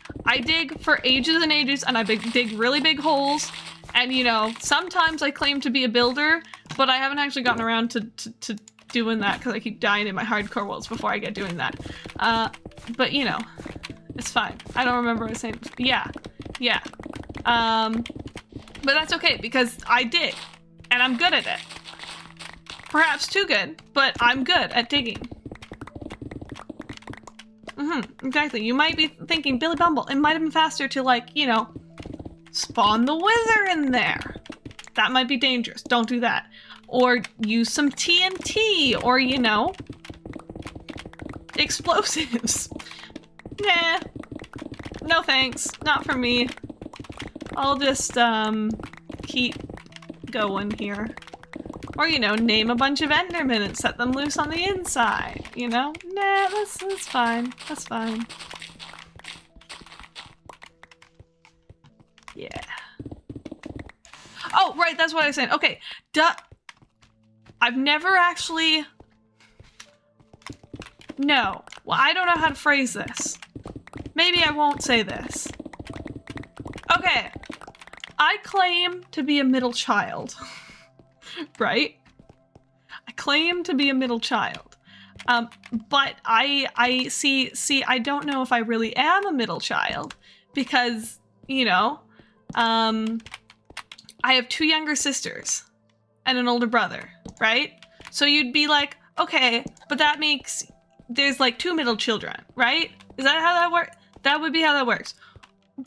for ages and ages, and I dig really big holes. And, you know, sometimes I claim to be a builder, but I haven't actually gotten around to doing that because I keep dying in my hardcore worlds before I get doing that. But, you know, it's fine. I don't remember what I was saying. Yeah. But that's okay because I dig, and I'm good at it. Perhaps too good, but I'm good at digging. Exactly. You might be thinking, Billy Bumble, it might have been faster to, like, you know, spawn the wither in there. That might be dangerous. Don't do that. Or use some TNT, or, you know, explosives. Nah. No thanks. Not for me. I'll just, keep going here. Or, you know, name a bunch of Endermen and set them loose on the inside, you know? Nah, that's fine. That's fine. Yeah. Oh, right, that's what I was saying. Okay, I've never actually... No. Well, I don't know how to phrase this. Maybe I won't say this. Okay. I claim to be a middle child. Right? I claim to be a middle child. But I see, I don't know if I really am a middle child because, you know, I have 2 younger sisters and an older brother, right? So you'd be like, okay, but that makes, there's like 2 middle children, right? Is that how that works? That would be how that works.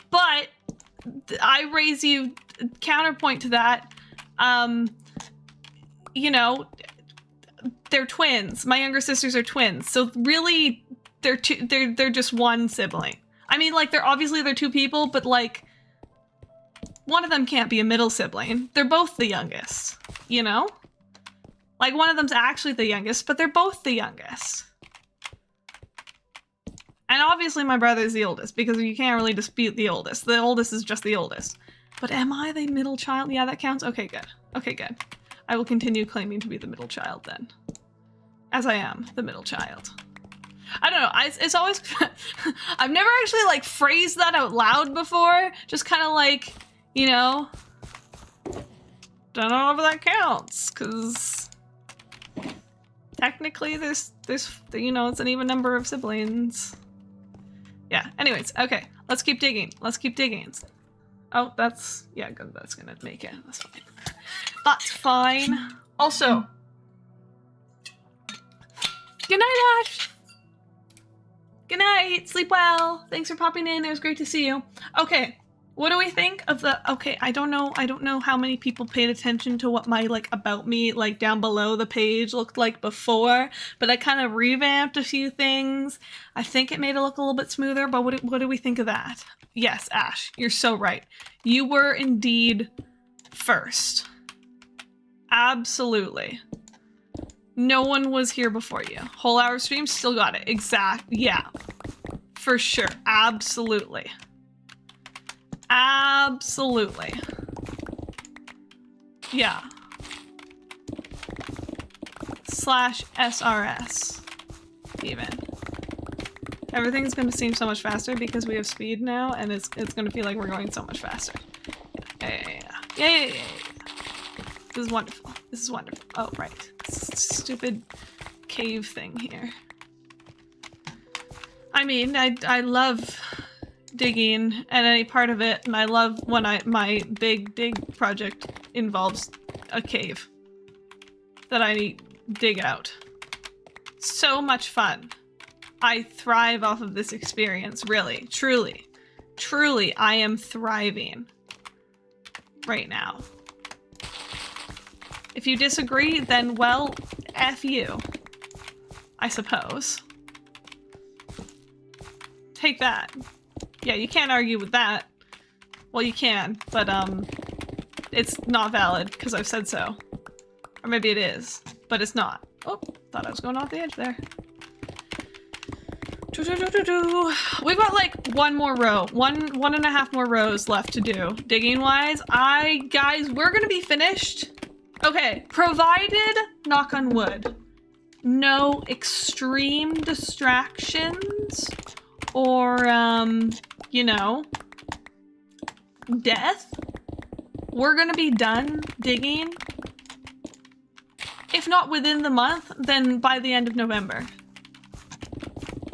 But I raise you, counterpoint to that, you know, they're twins. My younger sisters are twins. So really, they're just one sibling. I mean, like, they're 2 people, but, like, one of them can't be a middle sibling. They're both the youngest, you know? Like, one of them's actually the youngest, but they're both the youngest. And obviously my brother's the oldest, because you can't really dispute the oldest. The oldest is just the oldest. But am I the middle child? Yeah, that counts? Okay, good. Okay, good. I will continue claiming to be the middle child then. As I am the middle child. I don't know, it's always... I've never actually, like, phrased that out loud before. Just kind of like, you know... Don't know if that counts, because... Technically, there's, you know, it's an even number of siblings. Yeah, anyways, okay. Let's keep digging. Let's keep digging. Oh, that's... Yeah, good. That's gonna make it. That's fine. That's fine. Also... Good night, Ash! Good night! Sleep well! Thanks for popping in. It was great to see you. Okay. What do we think of the, okay, I don't know how many people paid attention to what my, like, about me, like, down below the page looked like before, but I kind of revamped a few things. I think it made it look a little bit smoother, but what do we think of that? Yes, Ash, you're so right. You were indeed first. Absolutely. No one was here before you. Whole hour stream, still got it. Yeah. For sure. Absolutely. Absolutely. Yeah. /SRS. Even. Everything's gonna seem so much faster because we have speed now, and it's gonna feel like we're going so much faster. Yeah. This is wonderful. This is wonderful. Oh, right. Stupid cave thing here. I mean, I love digging and any part of it, and I love when my big dig project involves a cave that I dig out. So much fun. I thrive off of this experience, really. Truly, I am thriving right now. If you disagree, then, well, F you, I suppose. Take that. Yeah, you can't argue with that. Well, you can, but, it's not valid, because I've said so. Or maybe it is, but it's not. Oh, thought I was going off the edge there. We've got, like, one more row. One and a half more rows left to do, digging-wise. Guys, we're gonna be finished. Okay, provided, knock on wood, no extreme distractions or, you know, death, we're gonna be done digging. If not within the month, then by the end of November.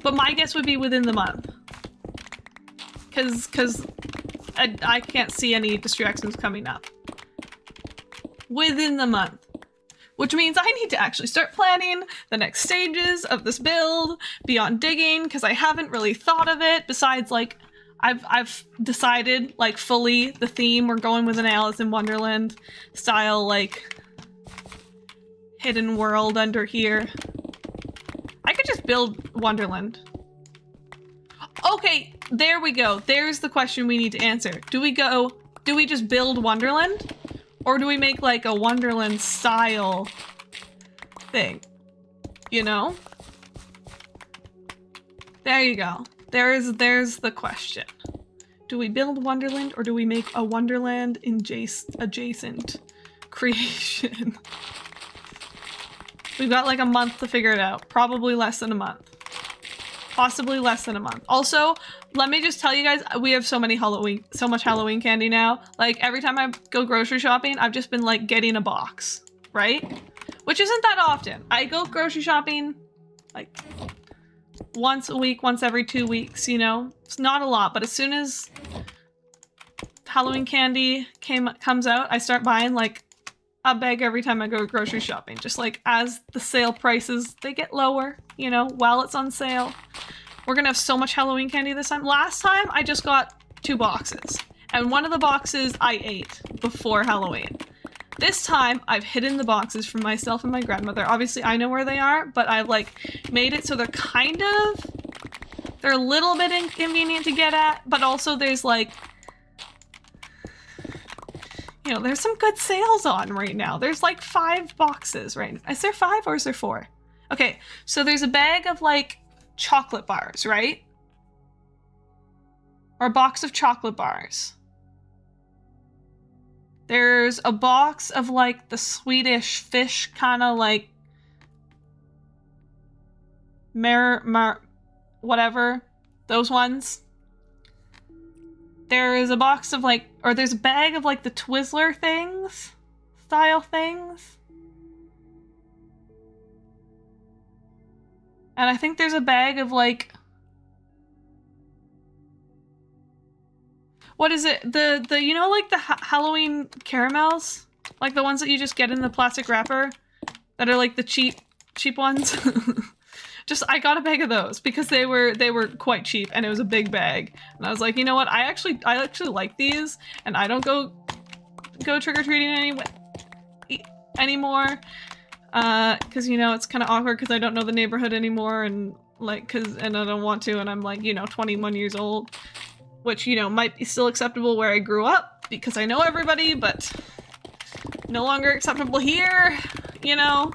But my guess would be within the month. Cause I can't see any distractions coming up. Within the month. Which means I need to actually start planning the next stages of this build beyond digging, because I haven't really thought of it. Besides, like, I've decided, like, fully the theme. We're going with an Alice in Wonderland style, like, hidden world under here. I could just build Wonderland. Okay, there we go. There's the question we need to answer. Do we just build Wonderland? Or do we make, like, a Wonderland style thing? You know? There you go. There's the question. Do we build Wonderland, or do we make a Wonderland adjacent creation? We've got like a month to figure it out. Probably less than a month. Possibly less than a month. Also, let me just tell you guys, we have so much Halloween candy now. Like, every time I go grocery shopping, I've just been like getting a box, right? Which isn't that often. I go grocery shopping like once a week, once every 2 weeks, you know? It's not a lot, but as soon as Halloween candy comes out, I start buying like a bag every time I go grocery shopping. Just like as the sale prices, they get lower, you know, while it's on sale. We're gonna have so much Halloween candy this time. Last time, I just got 2 boxes. And one of the boxes I ate before Halloween. This time, I've hidden the boxes from myself and my grandmother. Obviously, I know where they are, but I've like made it so they're a little bit inconvenient to get at, but also there's like, you know, there's some good sales on right now. There's like 5 boxes, right? Is there 5 or is there 4? Okay, so there's a bag of like chocolate bars, right? Or a box of chocolate bars. There's a box of like the Swedish fish kind of like whatever, those ones. There is a box of like, or there's a bag of like the Twizzler things, style things. And I think there's a bag of like, what is it? The you know, like the Halloween caramels? Like the ones that you just get in the plastic wrapper that are like the cheap ones? I got a bag of those because they were quite cheap and it was a big bag. And I was like, you know what? I actually like these, and I don't go trick-or-treating anymore. Cause you know, it's kind of awkward because I don't know the neighborhood anymore, and like, and I don't want to, and I'm like, you know, 21 years old, which, you know, might be still acceptable where I grew up because I know everybody, but no longer acceptable here, you know?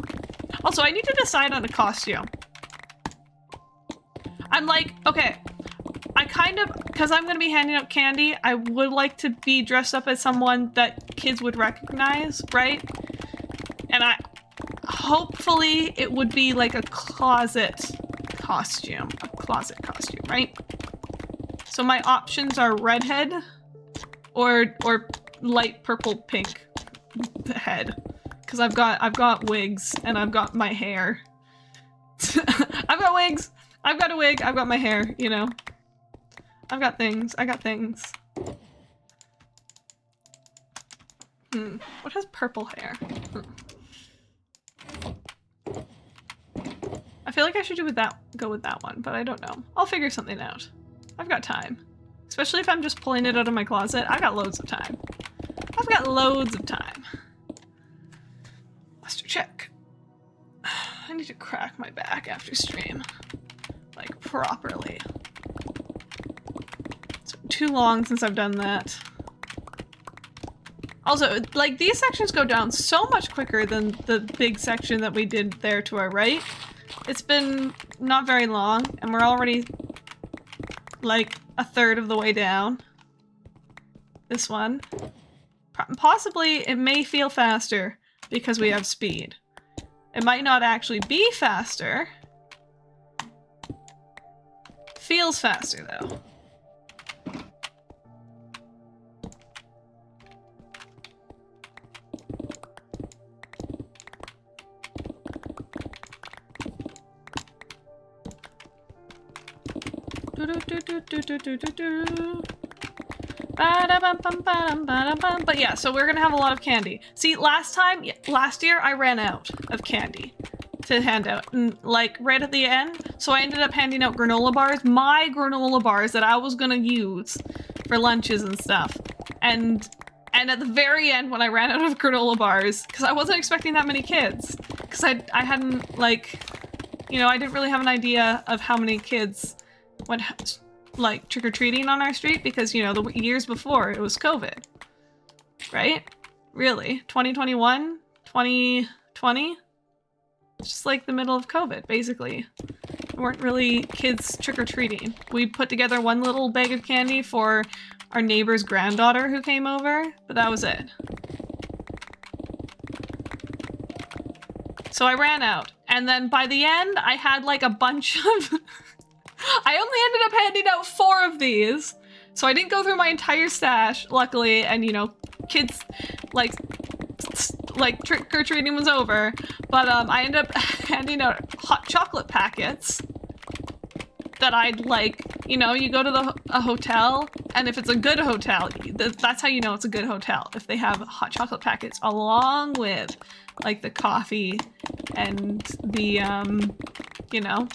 Also, I need to decide on a costume. I'm like, okay, I kind of, because I'm going to be handing out candy, I would like to be dressed up as someone that kids would recognize, right? And hopefully it would be like a closet costume, right? So my options are redhead or light purple pink head, because I've got wigs and I've got my hair. I've got wigs, I've got a wig, I've got my hair, you know. I got things. What has purple hair? I feel like I should go with that one, but I don't know. I'll figure something out. I've got time. Especially if I'm just pulling it out of my closet. I've got loads of time. Master check. I need to crack my back after stream. Like, properly. It's been too long since I've done that. Also, like, these sections go down so much quicker than the big section that we did there to our right. It's been not very long, and we're already, like, a third of the way down. This one. Possibly, it may feel faster because we have speed. It might not actually be faster. Feels faster, though. But yeah, so we're gonna have a lot of candy. See, last year I ran out of candy to hand out, and like right at the end, so I ended up handing out granola bars, my granola bars that I was gonna use for lunches and stuff. And at the very end, when I ran out of granola bars, because I wasn't expecting that many kids, because I hadn't, like, you know, I didn't really have an idea of how many kids went like trick-or-treating on our street, because, you know, the years before it was COVID, right? Really, 2021, 2020, it's just like the middle of COVID, basically. There weren't really kids trick-or-treating. We put together one little bag of candy for our neighbor's granddaughter who came over, but that was it. So I ran out, and then by the end I had like a bunch of I only ended up handing out 4 of these, so I didn't go through my entire stash, luckily, and, you know, kids, like trick-or-treating was over, but I ended up handing out hot chocolate packets that I'd, like, you know, you go to a hotel, and if it's a good hotel, that's how you know it's a good hotel, if they have hot chocolate packets along with, like, the coffee and the, you know,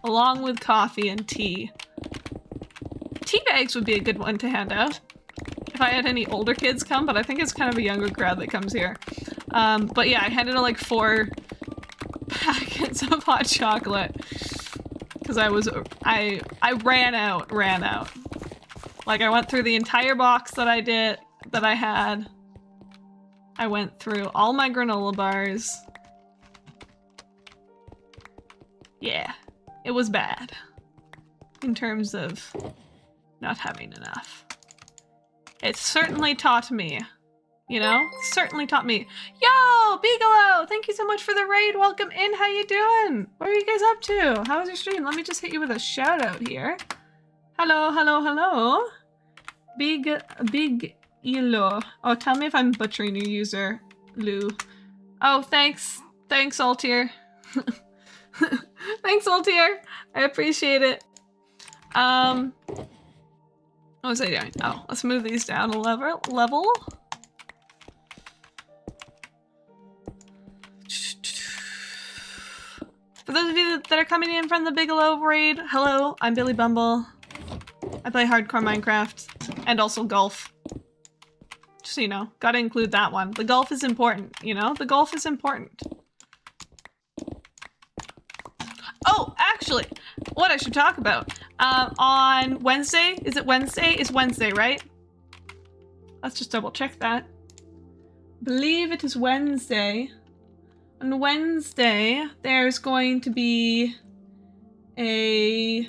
along with coffee and tea. Tea bags would be a good one to hand out if I had any older kids come, but I think it's kind of a younger crowd that comes here. But yeah, I handed out like 4 packets of hot chocolate because I ran out. Like, I went through the entire box that I had. I went through all my granola bars. Yeah. It was bad in terms of not having enough. It certainly taught me, you know? Certainly taught me. Yo, Bigelow! Thank you so much for the raid. Welcome in. How you doing? What are you guys up to? How was your stream? Let me just hit you with a shout out here. Hello. Big Elo. Oh, tell me if I'm butchering your user, Lou. Oh, thanks. Thanks, Altier. Thanks, Altier. I appreciate it. What was I doing? Oh, let's move these down a level. For those of you that are coming in from the Bigelow raid, hello, I'm Billy Bumble. I play hardcore Minecraft and also golf. Just so you know, gotta include that one. The golf is important, you know? The golf is important. Oh, actually, what I should talk about. On Wednesday, is it Wednesday? It's Wednesday, right? Let's just double check that. Believe it is Wednesday. On Wednesday, there's going to be a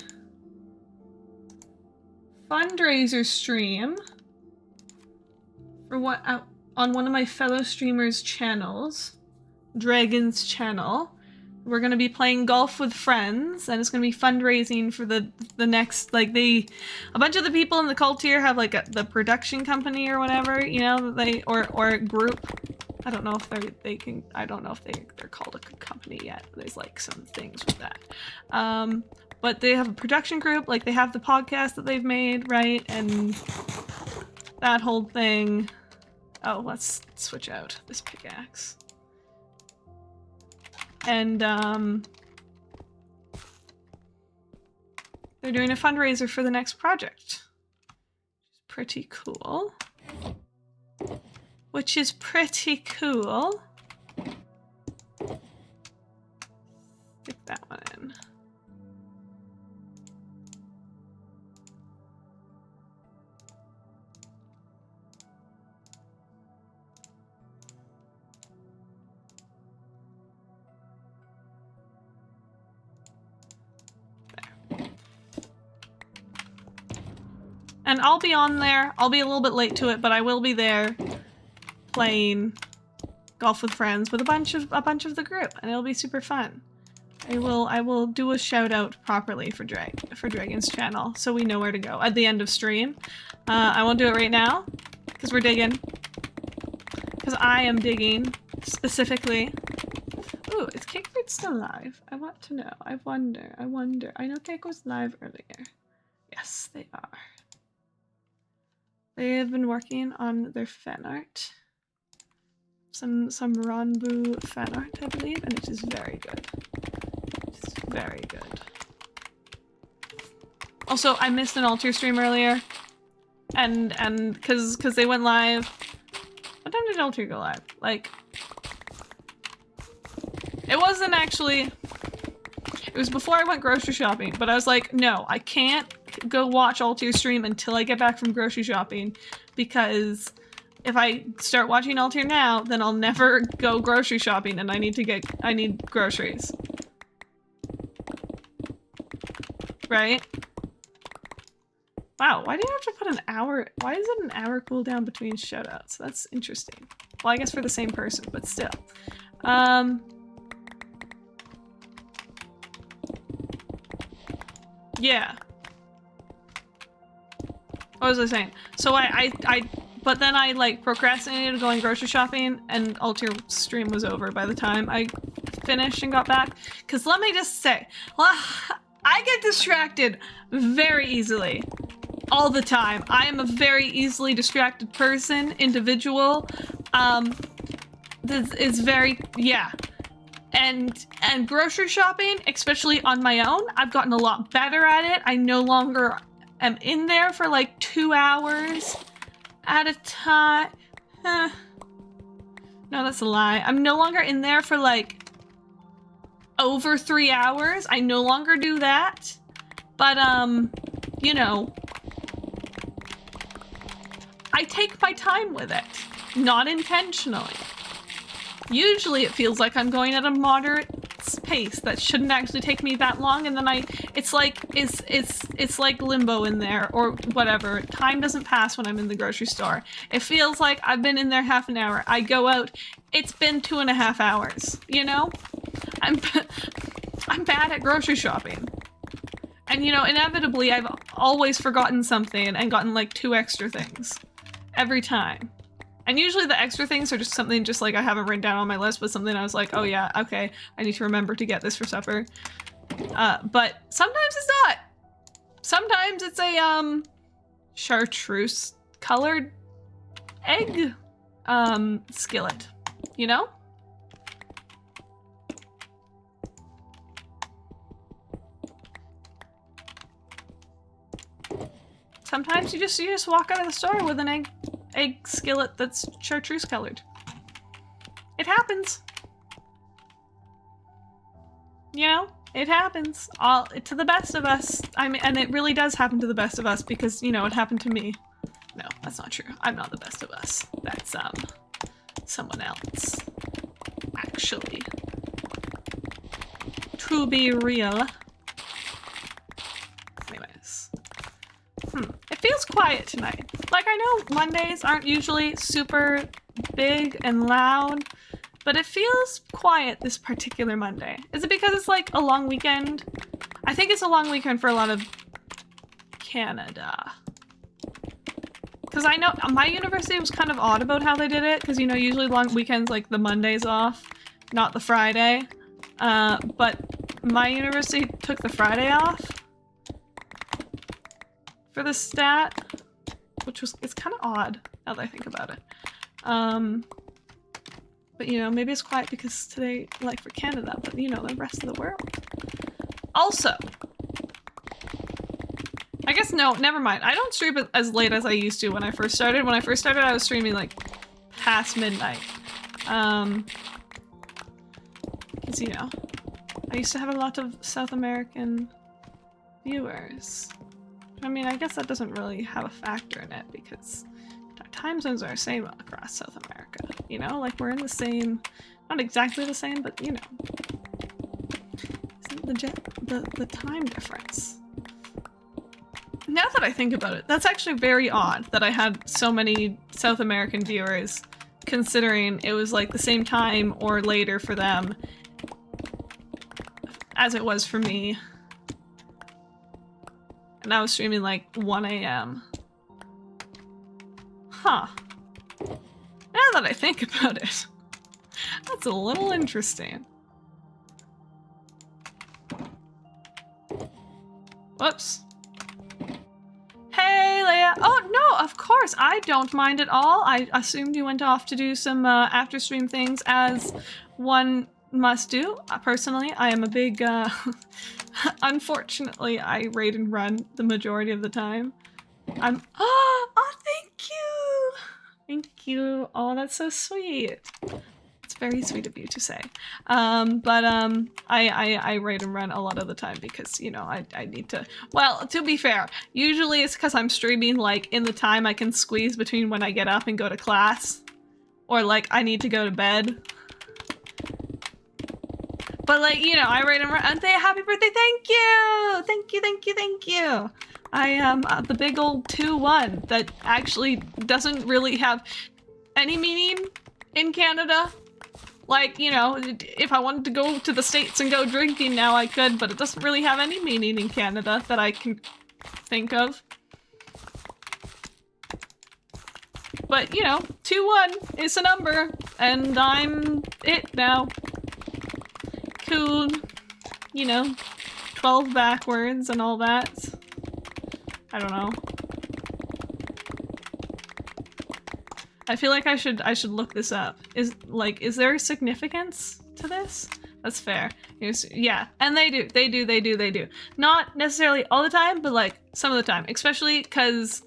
fundraiser stream for what on one of my fellow streamers' channels, Dragon's channel. We're gonna be playing golf with friends, and it's gonna be fundraising for the next, like, a bunch of the people in the cult here have like the production company or whatever, you know, or a group. I don't know if I don't know if they're called a company yet. There's like some things with that. But they have a production group, like they have the podcast that they've made, right? And that whole thing. Oh, let's switch out this pickaxe. And they're doing a fundraiser for the next project. Pretty cool. Which is pretty cool. Stick that one in. And I'll be on there. I'll be a little bit late to it, but I will be there playing golf with friends with a bunch of the group, and it'll be super fun. I will do a shout out properly for Dragon's channel, so we know where to go at the end of stream. I won't do it right now because we're digging. Because I am digging specifically. Ooh, is Cakebird still live? I want to know. I wonder. I know Cake was live earlier. Yes, they are. They have been working on their fan art. Some Ranbu fan art, I believe, and it is very good. It's very good. Also, I missed an Altair stream earlier, and because they went live. What time did Altair go live? Like, it wasn't actually. It was before I went grocery shopping, but I was like, no, I can't go watch Altair stream until I get back from grocery shopping, because if I start watching Altair now, then I'll never go grocery shopping, and I need groceries. Right? Wow, why do you have to put an hour? Why is it an hour cooldown between shoutouts? That's interesting. Well, I guess for the same person, but still. Yeah. What was I saying? So but then I like procrastinated going grocery shopping, and Altair stream was over by the time I finished and got back. Cause let me just say, well, I get distracted very easily. All the time. I am a very easily distracted person, individual. This is very, yeah. And grocery shopping, especially on my own, I've gotten a lot better at it. I no longer am in there for like 2 hours at a time. No, that's a lie. I'm no longer in there for like over 3 hours. I no longer do that. But, you know, I take my time with it, not intentionally. Usually it feels like I'm going at a moderate pace that shouldn't actually take me that long, and then it's like limbo in there or whatever. Time doesn't pass when I'm in the grocery store. It feels like I've been in there half an hour. I go out, it's been 2.5 hours, you know? I'm bad at grocery shopping. And you know, inevitably I've always forgotten something and gotten like 2 extra things. Every time. And usually the extra things are just something just like I haven't written down on my list, but something I was like, oh yeah, okay, I need to remember to get this for supper. But sometimes it's not. Sometimes it's a, chartreuse colored egg, skillet, you know? sometimes you just walk out of the store with an egg skillet that's chartreuse colored. It happens. You know, it happens. To the best of us. I mean, and it really does happen to the best of us because, you know, it happened to me. No, that's not true. I'm not the best of us. That's, someone else. Actually. To be real. Anyways. It feels quiet tonight. Like, I know Mondays aren't usually super big and loud, but it feels quiet this particular Monday. Is it because it's like a long weekend? I think it's a long weekend for a lot of Canada. Because I know my university was kind of odd about how they did it, because, you know, usually long weekends, like, the Monday's off, not the Friday. But my university took the Friday off for the stat, which was, it's kind of odd now that I think about it. But, you know, maybe it's quiet because today, like, for Canada, but, you know, the rest of the world. Also, I guess, no, never mind. I don't stream it as late as I used to when I first started. When I first started, I was streaming, like, past midnight. Because, you know, I used to have a lot of South American viewers. I mean, I guess that doesn't really have a factor in it because time zones are the same across South America, you know? Like, we're in the same, not exactly the same, but, you know. The time difference. Now that I think about it, that's actually very odd that I had so many South American viewers, considering it was like the same time or later for them as it was for me. And I was streaming like 1 AM. Huh. Now that I think about it, that's a little interesting. Whoops. Hey, Leia. Oh, no, of course. I don't mind at all. I assumed you went off to do some after-stream things as one must do. Personally, I am a big, unfortunately, I raid and run the majority of the time. Oh, thank you. Thank you. Oh, that's so sweet. It's very sweet of you to say. I raid and run a lot of the time because, you know, I need to, well, to be fair, usually it's because I'm streaming, like, in the time I can squeeze between when I get up and go to class, or, like, I need to go to bed. But, like, you know, I raid and run, and say happy birthday, thank you! Thank you, thank you, thank you! I am the big old 2-1 that actually doesn't really have any meaning in Canada. Like, you know, if I wanted to go to the States and go drinking now, I could, but it doesn't really have any meaning in Canada that I can think of. But, you know, 2-1 is a number, and I'm it now. Cool. You know, 12 backwards and all that. I don't know. I feel like I should look this up. Is there significance to this? That's fair. Yeah, and they do. Not necessarily all the time, but like some of the time, especially because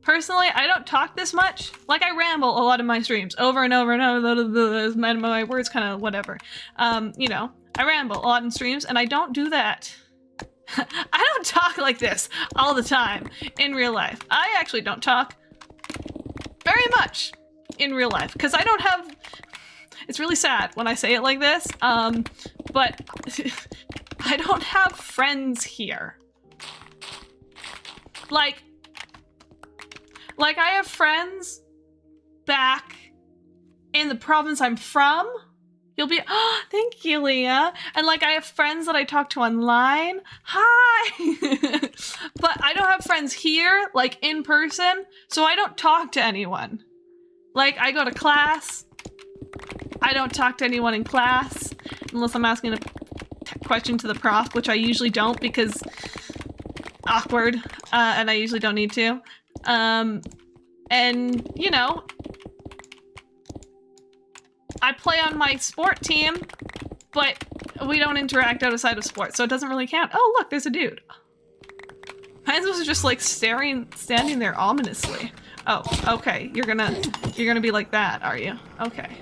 personally, I don't talk this much. Like, I ramble a lot in my streams over and over and over. My words kind of whatever. You know, I ramble a lot in streams, and I don't do that. I don't talk like this all the time in real life. I actually don't talk very much in real life because I don't have, it's really sad when I say it like this, but I don't have friends here. Like I have friends back in the province I'm from. You'll be, oh, thank you, Leah. And like, I have friends that I talk to online. Hi! But I don't have friends here, like in person, so I don't talk to anyone. Like, I go to class. I don't talk to anyone in class, unless I'm asking a question to the prof, which I usually don't because awkward, and I usually don't need to. And, you know, I play on my sport team, but we don't interact outside of sports, so it doesn't really count. Oh, look, there's a dude. Mine was just like standing there ominously. Oh, okay. You're gonna be like that, are you? Okay.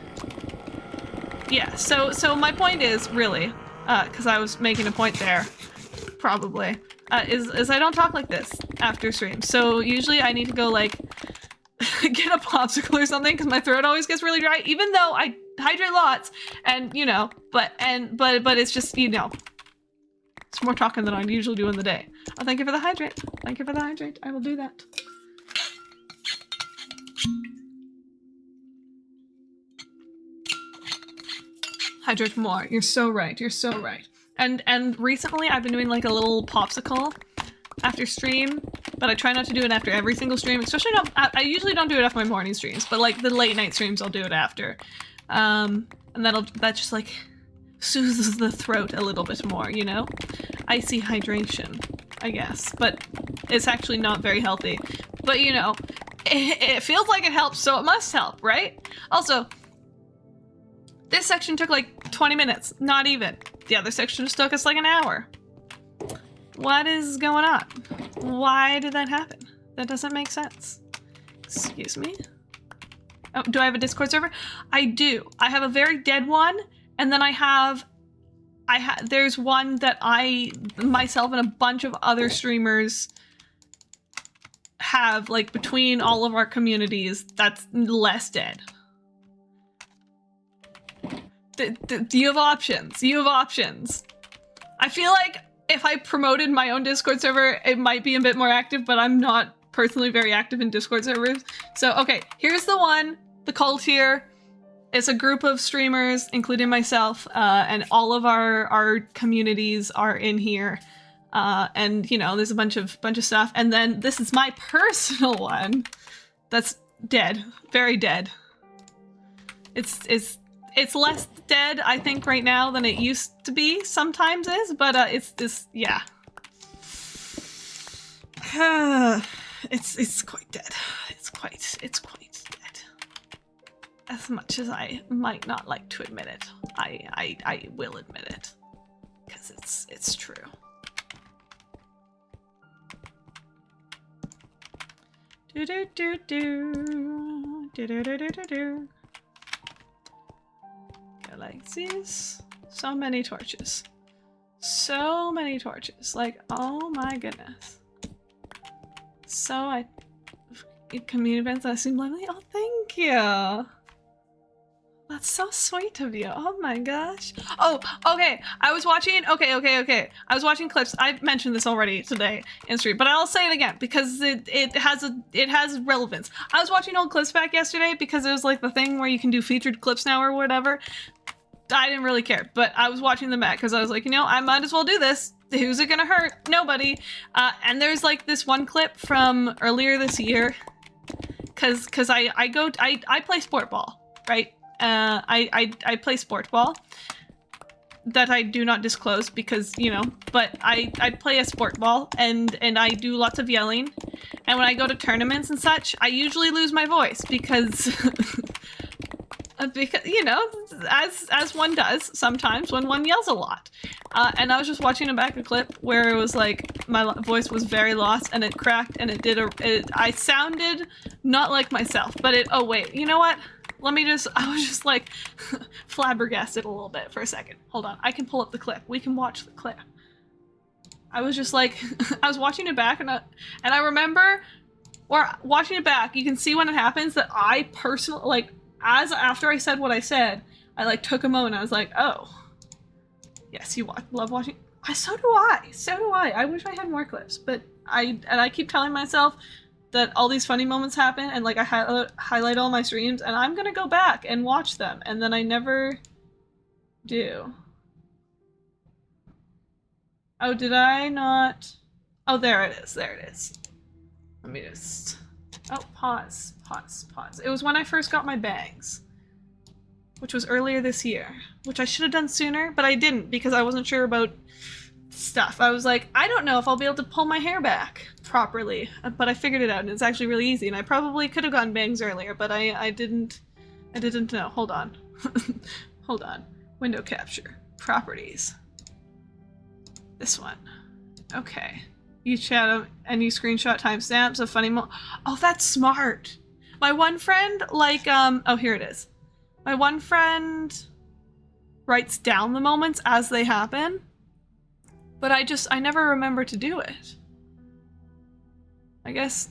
Yeah. So my point is really, because I was making a point there, probably, is I don't talk like this after streams. So usually I need to go like get a popsicle or something because my throat always gets really dry, even though I hydrate lots, and you know, but it's just, you know, it's more talking than I usually do in the day. Oh, thank you for the hydrate. Thank you for the hydrate. I will do that. Hydrate more. You're so right. You're so right. And recently I've been doing like a little popsicle after stream, but I try not to do it after every single stream, especially not, I usually don't do it after my morning streams, but like the late night streams I'll do it after. And that just like soothes the throat a little bit more, you know? Icy hydration, I guess, but it's actually not very healthy. But you know, it feels like it helps, so it must help, right? Also, this section took like 20 minutes, not even. The other section just took us like an hour. What is going on? Why did that happen? That doesn't make sense. Excuse me? Oh, do I have a Discord server? I do. I have a very dead one, and then there's one that myself and a bunch of other streamers have, like, between all of our communities, that's less dead. You have options. You have options. I feel like if I promoted my own Discord server, it might be a bit more active, but I'm not personally very active in Discord servers. So, okay, here's the one, the cult here. It's a group of streamers, including myself, and all of our communities are in here. And, you know, there's a bunch of stuff. And then this is my personal one that's dead. Very dead. It's less dead, I think, right now than it used to be. Sometimes is, but it's yeah. It's quite dead. It's quite dead. As much as I might not like to admit it, I will admit it, because it's true. Do do do do do do do do do do. Galaxies. So many torches. So many torches. Like, oh my goodness. So community events that seem lovely. Oh, thank you. That's so sweet of you. Oh my gosh. Oh, okay. I was watching. Okay. I was watching clips. I've mentioned this already today in stream, but I'll say it again because it has relevance. I was watching old clips back yesterday because it was like the thing where you can do featured clips now or whatever. I didn't really care, but I was watching them back because I was like, you know, I might as well do this. Who's it gonna hurt? Nobody. And there's like this one clip from earlier this year, because I play sport ball, right? I play sport ball that I do not disclose because, you know, but I play a sport ball and I do lots of yelling, and when I go to tournaments and such, I usually lose my voice because because, you know, as one does sometimes when one yells a lot. And I was just watching a clip where it was like my voice was very lost and it cracked and I sounded not like myself, but oh wait, you know what? I was just like flabbergasted a little bit for a second. Hold on, I can pull up the clip. We can watch the clip. I was just like, I was watching it back and I remember, or watching it back, you can see when it happens that I personally, like, after I said what I said, I like took a moment. I was like, oh, yes, you love watching. So do I. I wish I had more clips, but I keep telling myself that all these funny moments happen, and like I highlight all my streams, and I'm gonna go back and watch them, and then I never do. Oh, did I not? Oh, there it is. There it is. Let me just. Oh, pause. It was when I first got my bangs, which was earlier this year, which I should have done sooner, but I didn't because I wasn't sure about stuff. I was like, I don't know if I'll be able to pull my hair back properly, but I figured it out, and it's actually really easy, and I probably could have gotten bangs earlier, but I didn't know. Hold on. Hold on. Window capture. Properties. This one. Okay. You chat them and you screenshot timestamps of funny Oh, that's smart. My one friend, like, oh, here it is. My one friend writes down the moments as they happen, but I never remember to do it. I guess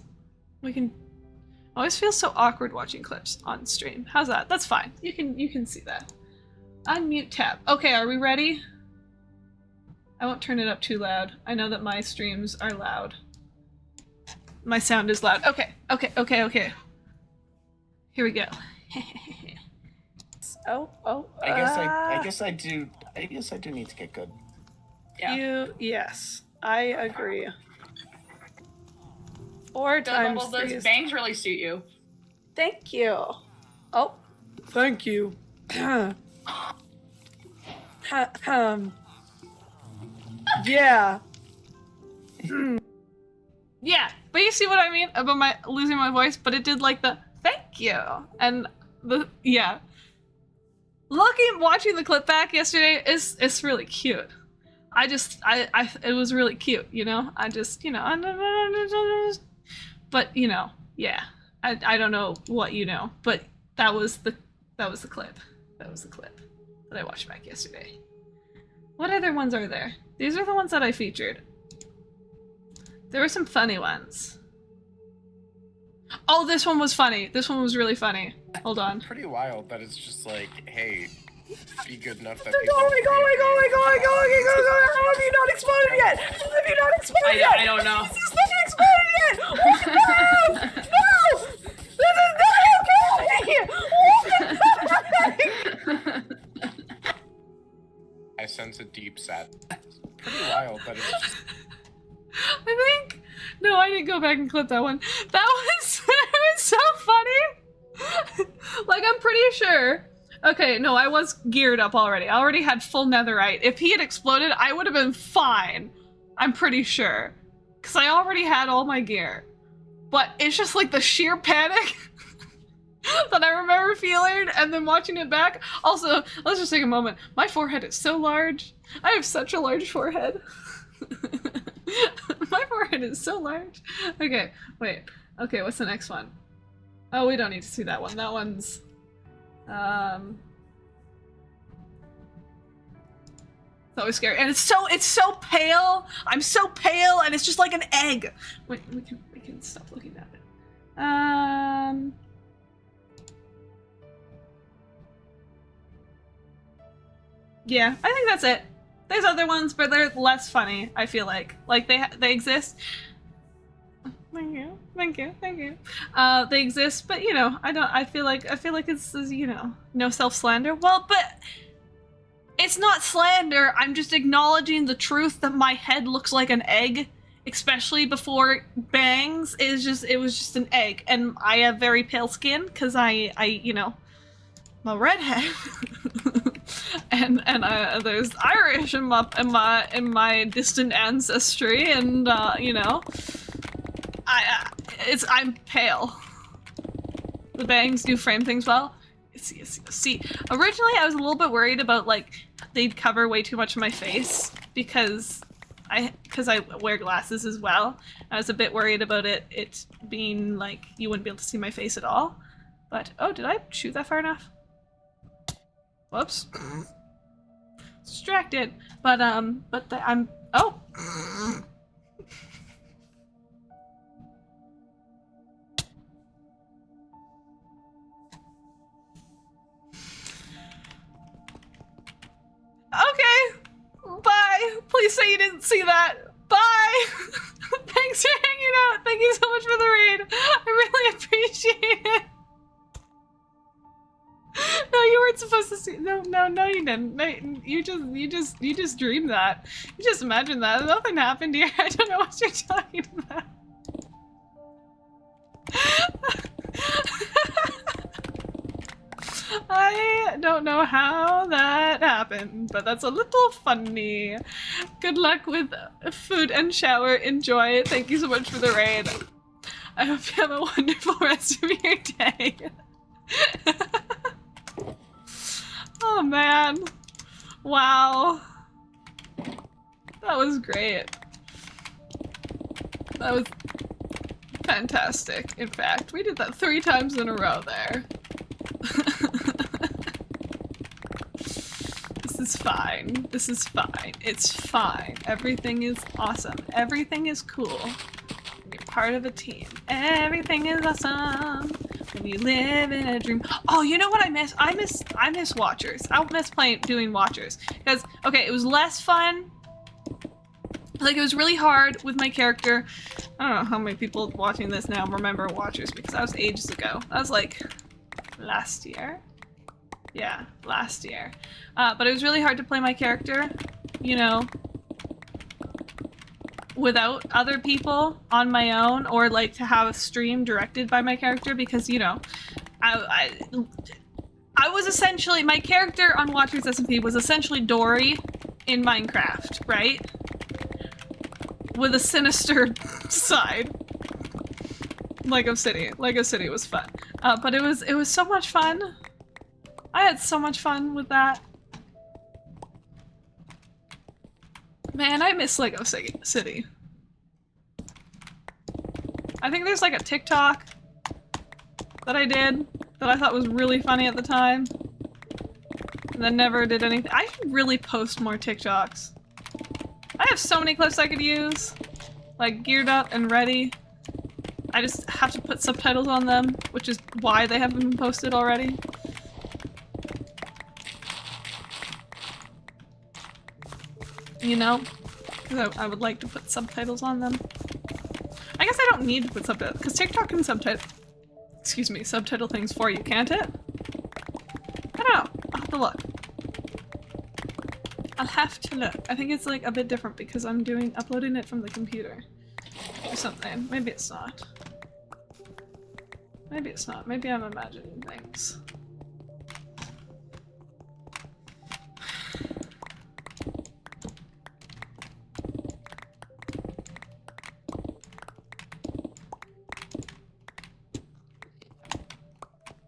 we can. I always feel so awkward watching clips on stream. How's that? That's fine. You can see that. Unmute tab. Okay, are we ready? I won't turn it up too loud. I know that my streams are loud. My sound is loud. Okay. Here we go. I guess I do need to get good. Yeah. Yes. I agree. 4 times well, those bangs really suit you. Thank you. Oh. Thank you. Yeah. Yeah, but you see what I mean about my losing my voice, but it did like the thank you and the yeah. Watching the clip back yesterday it's really cute. It was really cute, you know? But you know, yeah. I don't know what you know, but that was the clip. That was the clip that I watched back yesterday. What other ones are there? These are the ones that I featured. There were some funny ones. Oh, this one was funny. This one was really funny. Hold on. Pretty wild that it's just like, hey, be good enough that Go! How have you not exploded yet? I don't know. This is not exploded yet! No! This is not okay! I sense a deep sadness. Pretty wild that it's just... I think... No, I didn't go back and clip that one. That was, it was so funny! Like, I'm pretty sure... Okay, no, I was geared up already. I already had full netherite. If he had exploded, I would have been fine. I'm pretty sure. Because I already had all my gear. But it's just like the sheer panic that I remember feeling and then watching it back. Also, let's just take a moment. My forehead is so large. I have such a large forehead. My forehead is so large. Okay, wait. Okay, what's the next one? Oh, we don't need to see that one. That one's... It's always scary. And it's so pale! I'm so pale and it's just like an egg! Wait, we can stop looking at it. Yeah, I think that's it. There's other ones, but they're less funny, I feel like. Like, they exist. Thank you. They exist, but you know, I feel like it's, you know, no self-slander. Well, but it's not slander. I'm just acknowledging the truth that my head looks like an egg, especially before bangs. It was just an egg, and I have very pale skin because I you know, I'm a redhead. and there's Irish in my distant ancestry, and you know, I'm pale. The bangs do frame things well. See, originally I was a little bit worried about like they'd cover way too much of my face because I wear glasses as well. I was a bit worried about it being like you wouldn't be able to see my face at all. But oh, did I shoot that far enough? Whoops. Distracted. But I'm oh. Okay. Bye. Please say you didn't see that. Bye. Thanks for hanging out. Thank you so much for the raid. I really appreciate it. No, you weren't supposed to see. No, you didn't. No, you just dreamed that. You just imagined that. Nothing happened here. I don't know what you're talking about. I don't know how that happened, but that's a little funny. Good luck with food and shower. Enjoy. Thank you so much for the raid. I hope you have a wonderful rest of your day. Oh man. Wow. That was great. That was fantastic. In fact, we did that 3 times in a row there. This is fine. This is fine. It's fine. Everything is awesome. Everything is cool. You're part of a team. Everything is awesome. When you live in a dream. Oh, you know what I miss? I miss Watchers. I miss doing Watchers. Because, okay, it was less fun. Like, it was really hard with my character. I don't know how many people watching this now remember Watchers, because that was ages ago. That was like last year. Yeah, last year. But it was really hard to play my character, you know, without other people on my own, or like to have a stream directed by my character, because, you know, I was essentially, my character on Watchers SMP was essentially Dory in Minecraft, right? With a sinister side. Lego City. Lego City was fun. But it was so much fun. I had so much fun with that. Man, I miss Lego City. I think there's like a TikTok that I did that I thought was really funny at the time. And then never did anything. I should really post more TikToks. I have so many clips I could use. Like, geared up and ready. I just have to put subtitles on them, which is why they haven't been posted already. You know? Because I would like to put subtitles on them. I guess I don't need to put subtitles, because TikTok can subtitle things for you, can't it? I don't know. I'll have to look. I'll have to look. I think it's like a bit different because I'm uploading it from the computer or something. Maybe it's not. Maybe it's not. Maybe I'm imagining things.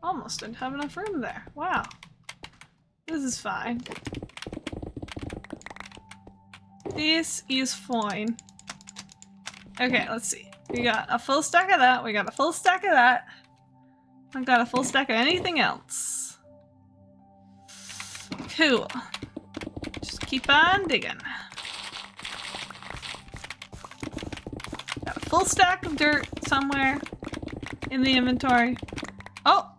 Almost didn't have enough room there. Wow. This is fine. This is fine. Okay, let's see. We got a full stack of that. We got a full stack of that. I've got a full stack of anything else. Cool. Just keep on digging. Got a full stack of dirt somewhere in the inventory. Oh!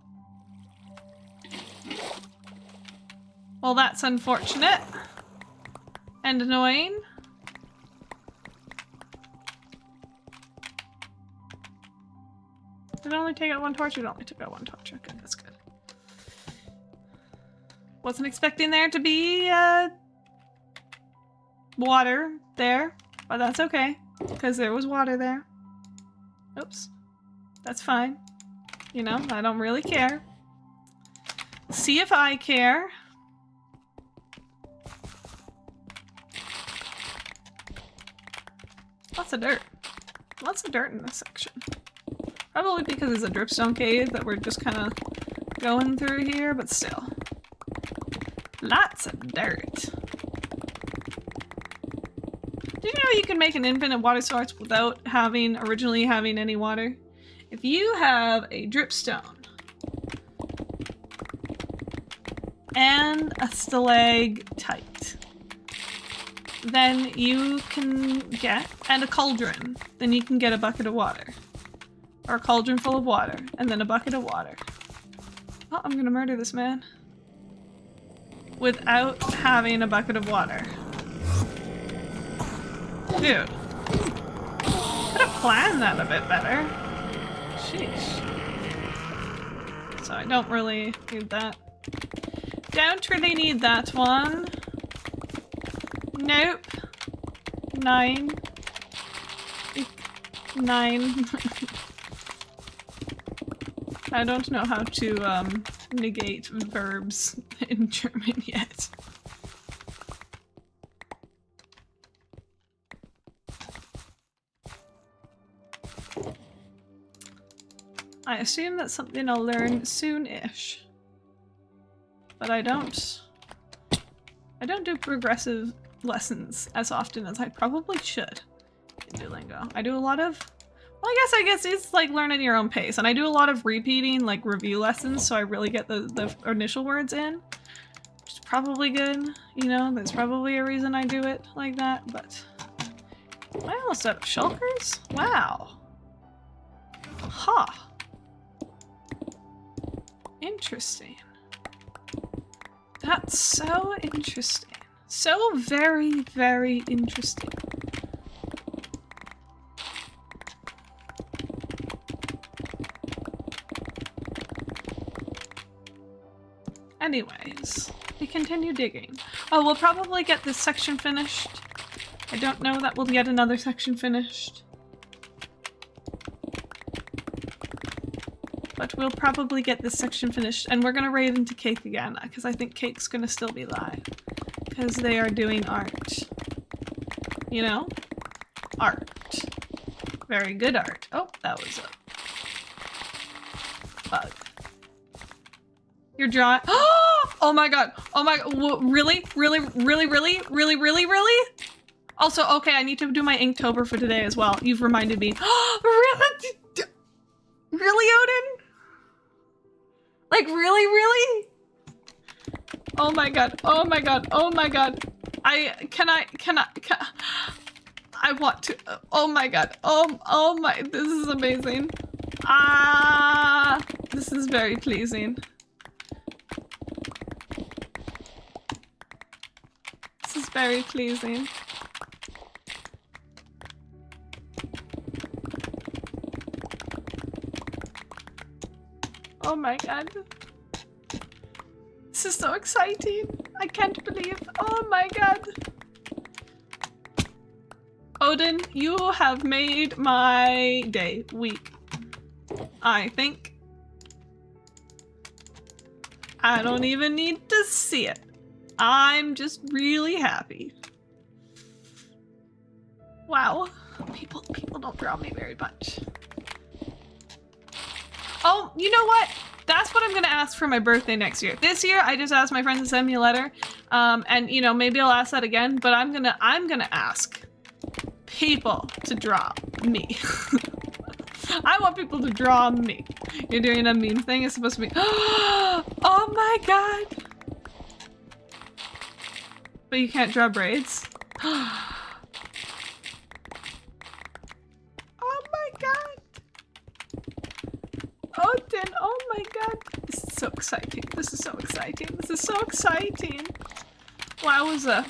Well, that's unfortunate. And annoying. Did it only take out 1 torch? It only took out 1 torch. Okay, that's good. Wasn't expecting there to be water there, but that's okay, because there was water there. Oops. That's fine. You know, I don't really care. See if I care. Lots of dirt. Lots of dirt in this section. Probably because it's a dripstone cave that we're just kind of going through here, but still. Lots of dirt. Did you know you can make an infinite water source without originally having any water? If you have a dripstone and a stalactite, then you can get, and a cauldron, then you can get a bucket of water. Or a cauldron full of water, and then a bucket of water. Oh, I'm gonna murder this man. Without having a bucket of water. Dude. Could have planned that a bit better. Sheesh. So I don't really need that. Don't really need that one. Nope. 9. 9. I don't know how to negate verbs in German yet. I assume that's something I'll learn soon-ish. But I don't do progressive lessons as often as I probably should Duolingo. I do a lot of, well, I guess it's like learn at your own pace. And I do a lot of repeating like review lessons, so I really get the initial words in, which is probably good. You know, there's probably a reason I do it like that, but I almost set up shulkers? Wow. Huh. Interesting. That's so interesting. So very, very interesting. Anyways, we continue digging. Oh, we'll probably get this section finished. I don't know that we'll get another section finished. But we'll probably get this section finished, and we're gonna raid into Cake again, because I think Cake's gonna still be live. Because they are doing art. You know? Art. Very good art. Oh, that was a bug. You're drawing. Oh my god. Oh my god. Really? Really? Really? Really? Really? Really? Really? Also, okay, I need to do my Inktober for today as well. You've reminded me. Really? Really, Odin? Like, really? Really? Oh my god. Oh my god. Oh my god. I want to. Oh my god. Oh my. This is amazing. This is very pleasing. This is very pleasing. Oh my god. This is so exciting. I can't believe. Oh my god. Odin, you have made my day, week. I think. I don't even need to see it. I'm just really happy. Wow. People don't draw me very much. Oh, you know what? That's what I'm gonna ask for my birthday next year. This year, I just asked my friends to send me a letter. And you know, maybe I'll ask that again, but I'm gonna ask people to draw me. I want people to draw me. You're doing a meme thing. It's supposed to be, oh my god. But you can't draw braids. Oh my god. Odin, oh my god. This is so exciting. This is so exciting. This is so exciting. Wowza.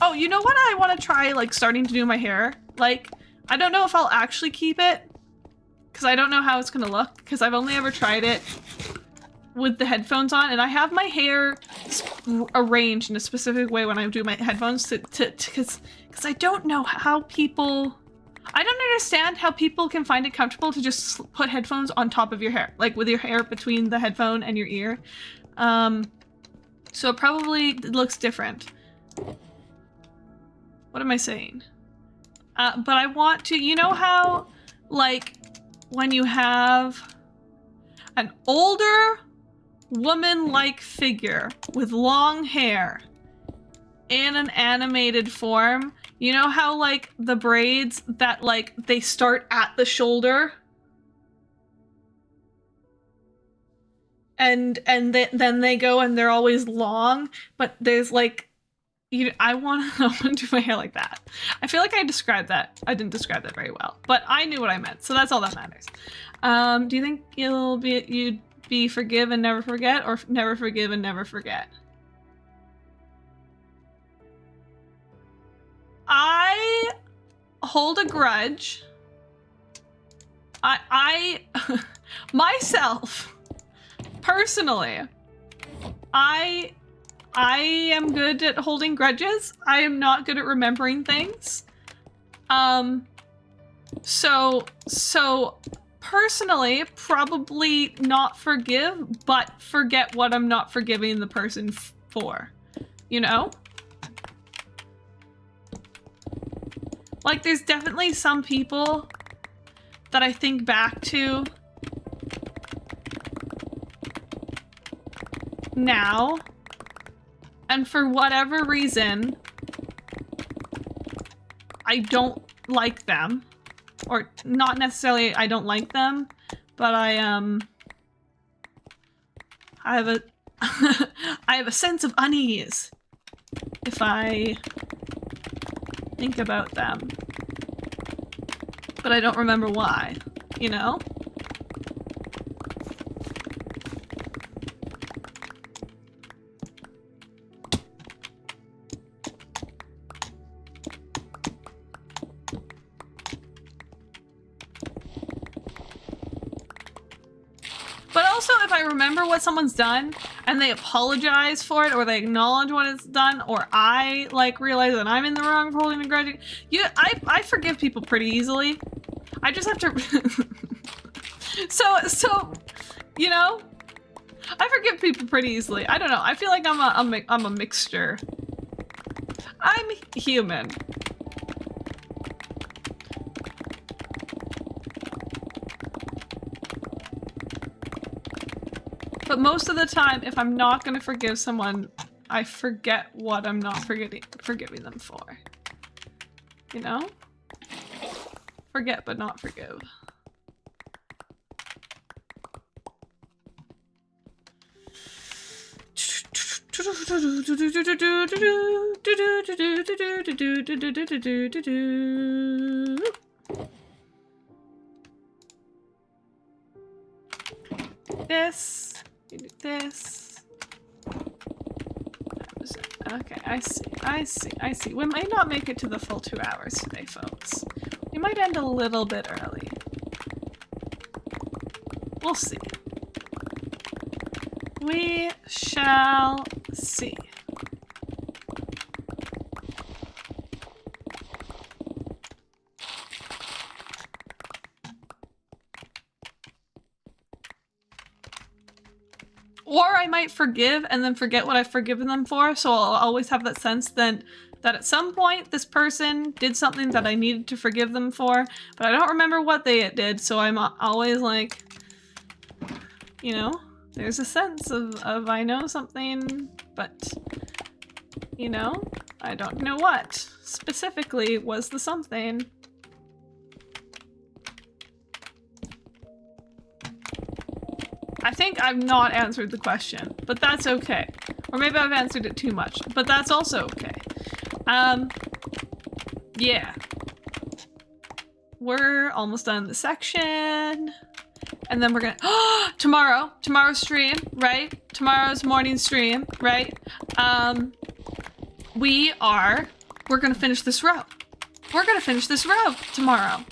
Oh, you know what I want to try, like, starting to do my hair? Like, I don't know if I'll actually keep it, because I don't know how it's going to look, because I've only ever tried it with the headphones on, and I have my hair arranged in a specific way when I do my headphones, because I don't know how people... I don't understand how people can find it comfortable to just put headphones on top of your hair, like with your hair between the headphone and your ear. So it probably looks different. What am I saying? But I want to, you know how, like, when you have an older woman-like figure with long hair in an animated form, you know how, like, the braids that, like, they start at the shoulder? And then they go and they're always long, but there's, like, I want to do my hair like that. I feel like I described that. I didn't describe that very well, but I knew what I meant, so that's all that matters. Do you think you'd be forgive and never forget, or never forgive and never forget? I hold a grudge. I myself, personally, I am good at holding grudges. I am not good at remembering things. So personally, probably not forgive, but forget what I'm not forgiving the person for, you know? Like, there's definitely some people that I think back to now, and for whatever reason, I don't like them. Or not necessarily I don't like them, but I have a I have a sense of unease if I think about them. But I don't remember why, you know? But also, if I remember what someone's done and they apologize for it, or they acknowledge what it's done, or I like realize that I'm in the wrong for holding a grudge, I forgive people pretty easily. I just have to. so, you know, I forgive people pretty easily. I don't know. I feel like I'm a mixture. I'm human. But most of the time, if I'm not going to forgive someone, I forget what I'm not forgiving them for. You know? Forget but not forgive. This. You do this. Okay, I see. We might not make it to the full 2 hours today, folks. We might end a little bit early. We'll see. We shall see. Or I might forgive and then forget what I've forgiven them for, so I'll always have that sense that at some point this person did something that I needed to forgive them for, but I don't remember what they did, so I'm always like, you know, there's a sense of I know something, but, you know, I don't know what specifically was the something. I think I've not answered the question, but that's okay. Or maybe I've answered it too much, but that's also okay. Yeah. We're almost done the section. And then we're gonna, tomorrow's stream, right? Tomorrow's morning stream, right? We're gonna finish this row. We're gonna finish this row tomorrow.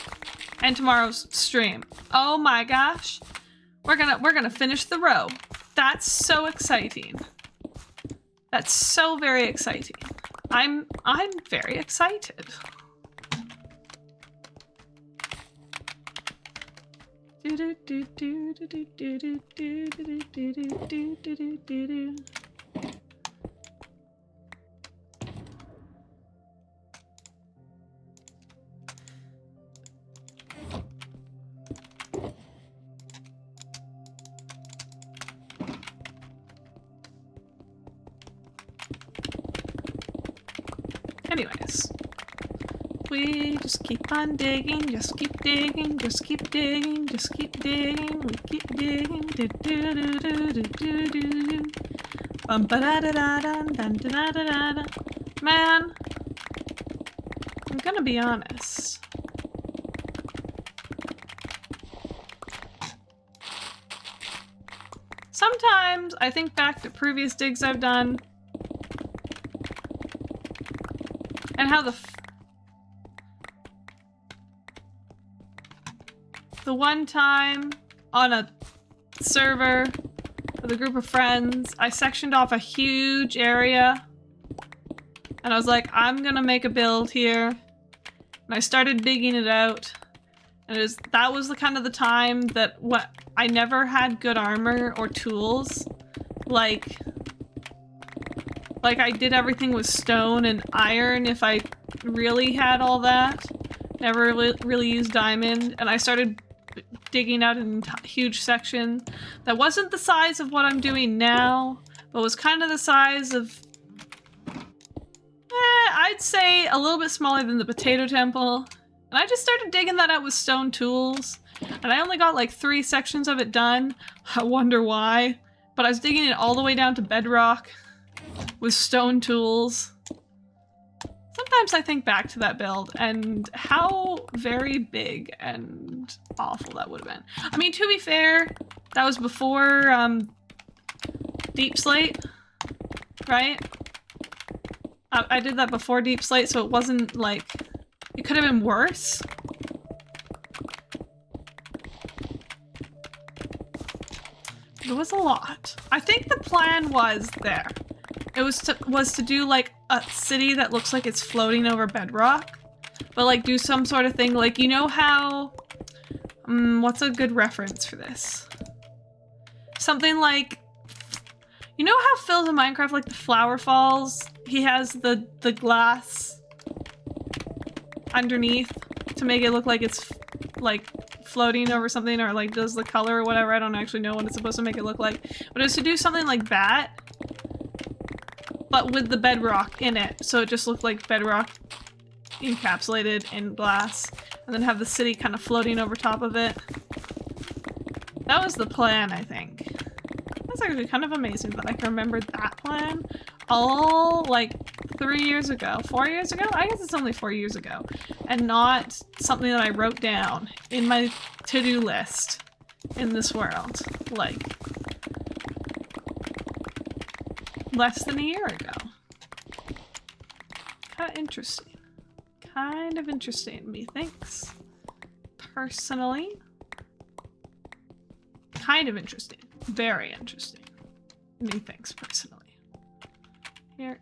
And tomorrow's stream. Oh my gosh. We're gonna finish the row. That's so exciting. That's so very exciting. I'm very excited. Anyways, we just keep on digging, just keep digging, just keep digging, just keep digging, we keep digging, do do do do do do do. Bum ba da da da da da da da da. Man, I'm gonna be honest. Sometimes I think back to previous digs I've done. And how the one time on a server with a group of friends, I sectioned off a huge area and I was like, I'm gonna make a build here. And I started digging it out. And that was the kind of the time that I never had good armor or tools. Like I did everything with stone and iron if I really had all that. Never really used diamond. And I started digging out a huge section that wasn't the size of what I'm doing now, but was kind of the size of, I'd say a little bit smaller than the potato temple. And I just started digging that out with stone tools. And I only got like 3 sections of it done. I wonder why. But I was digging it all the way down to bedrock with stone tools. Sometimes I think back to that build and how very big and awful that would have been. I mean, to be fair, that was before Deep Slate, right? I did that before Deep Slate, so it wasn't like... It could have been worse. It was a lot. I think the plan was there. It was to do like a city that looks like it's floating over bedrock, but like do some sort of thing like, you know how, what's a good reference for this? Something like, you know how Phil's in Minecraft, like the flower falls, he has the glass underneath to make it look like it's like floating over something, or like does the color or whatever. I don't actually know what it's supposed to make it look like, but it was to do something like that, but with the bedrock in it, so it just looked like bedrock encapsulated in glass, and then have the city kind of floating over top of it. That was the plan, I think. That's actually kind of amazing that I can remember that plan all like 3 years ago, 4 years ago? I guess it's only 4 years ago, and not something that I wrote down in my to-do list in this world, like less than a year ago. Kind of interesting. Kind of interesting, methinks. Personally. Kind of interesting. Very interesting. Methinks, personally. Here.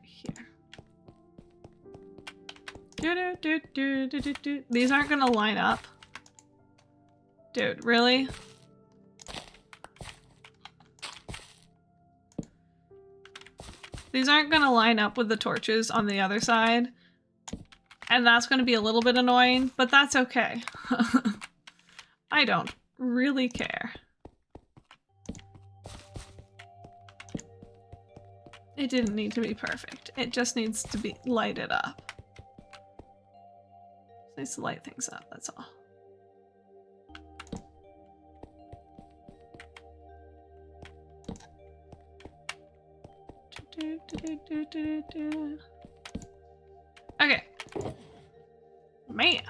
These aren't gonna line up. Dude, really? These aren't gonna line up with the torches on the other side. And that's gonna be a little bit annoying, but that's okay. I don't really care. It didn't need to be perfect. It just needs to be lighted up. It needs to light things up, that's all. Okay. Man.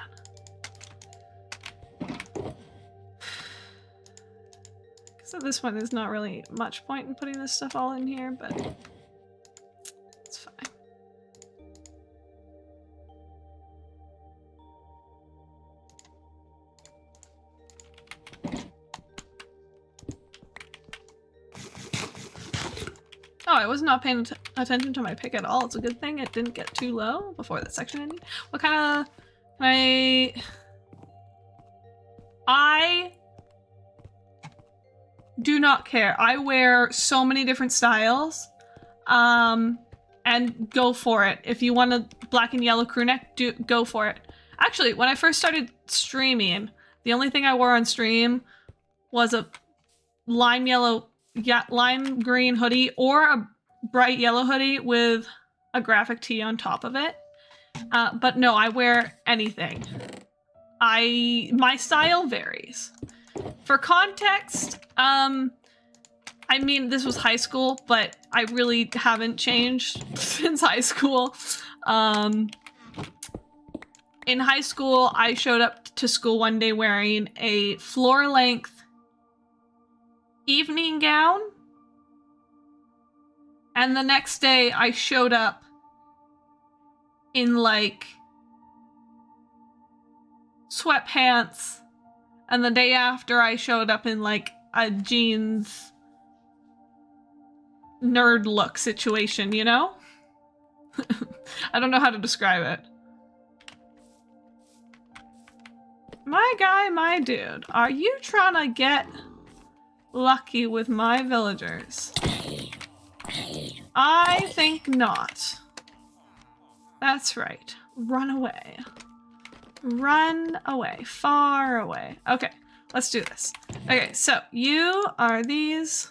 So this one, there's not really much point in putting this stuff all in here, but it's fine. Oh, I was not paying attention to my pick at all. It's a good thing it didn't get too low before that section ended. What kind of... I do not care. I wear so many different styles. And go for it. If you want a black and yellow crew neck, go for it. Actually, when I first started streaming, the only thing I wore on stream was a lime green hoodie or a bright yellow hoodie with a graphic tee on top of it. But no, I wear anything. My style varies. For context, I mean, this was high school, but I really haven't changed since high school. In high school, I showed up to school one day wearing a floor-length evening gown. And the next day, I showed up in, like, sweatpants. And the day after, I showed up in, like, a jeans nerd look situation, you know? I don't know how to describe it. My guy, my dude, are you trying to get lucky with my villagers? I think not. That's right. Run away. Run away. Far away. Okay, let's do this. Okay, so you are these.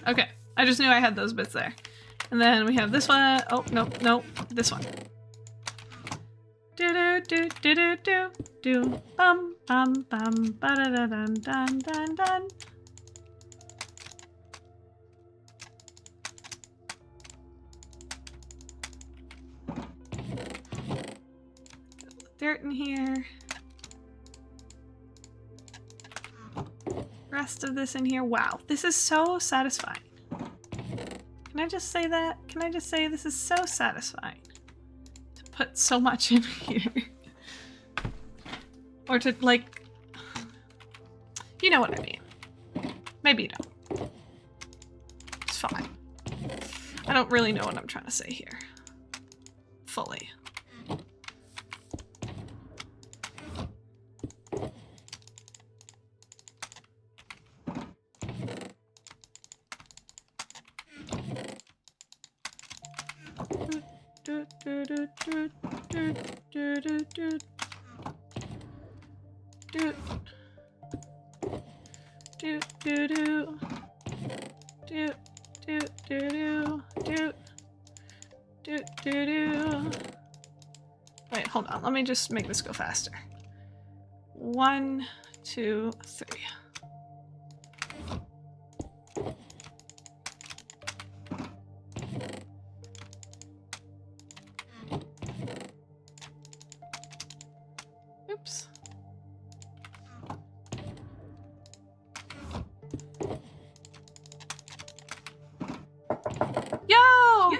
Okay, I just knew I had those bits there. And then we have this one. Oh, no, this one. Do do do do do do do bum bum bum ba da da dun dun dun dun. Dirt in here. Rest of this in here. Wow, this is so satisfying. Can I just say that? Can I just say this is so satisfying? To put so much in here. Or to, like... You know what I mean. Maybe you don't. It's fine. I don't really know what I'm trying to say here. Fully. Wait, hold on. Let me just make this go faster. 1, 2, 3. Oops. Yo!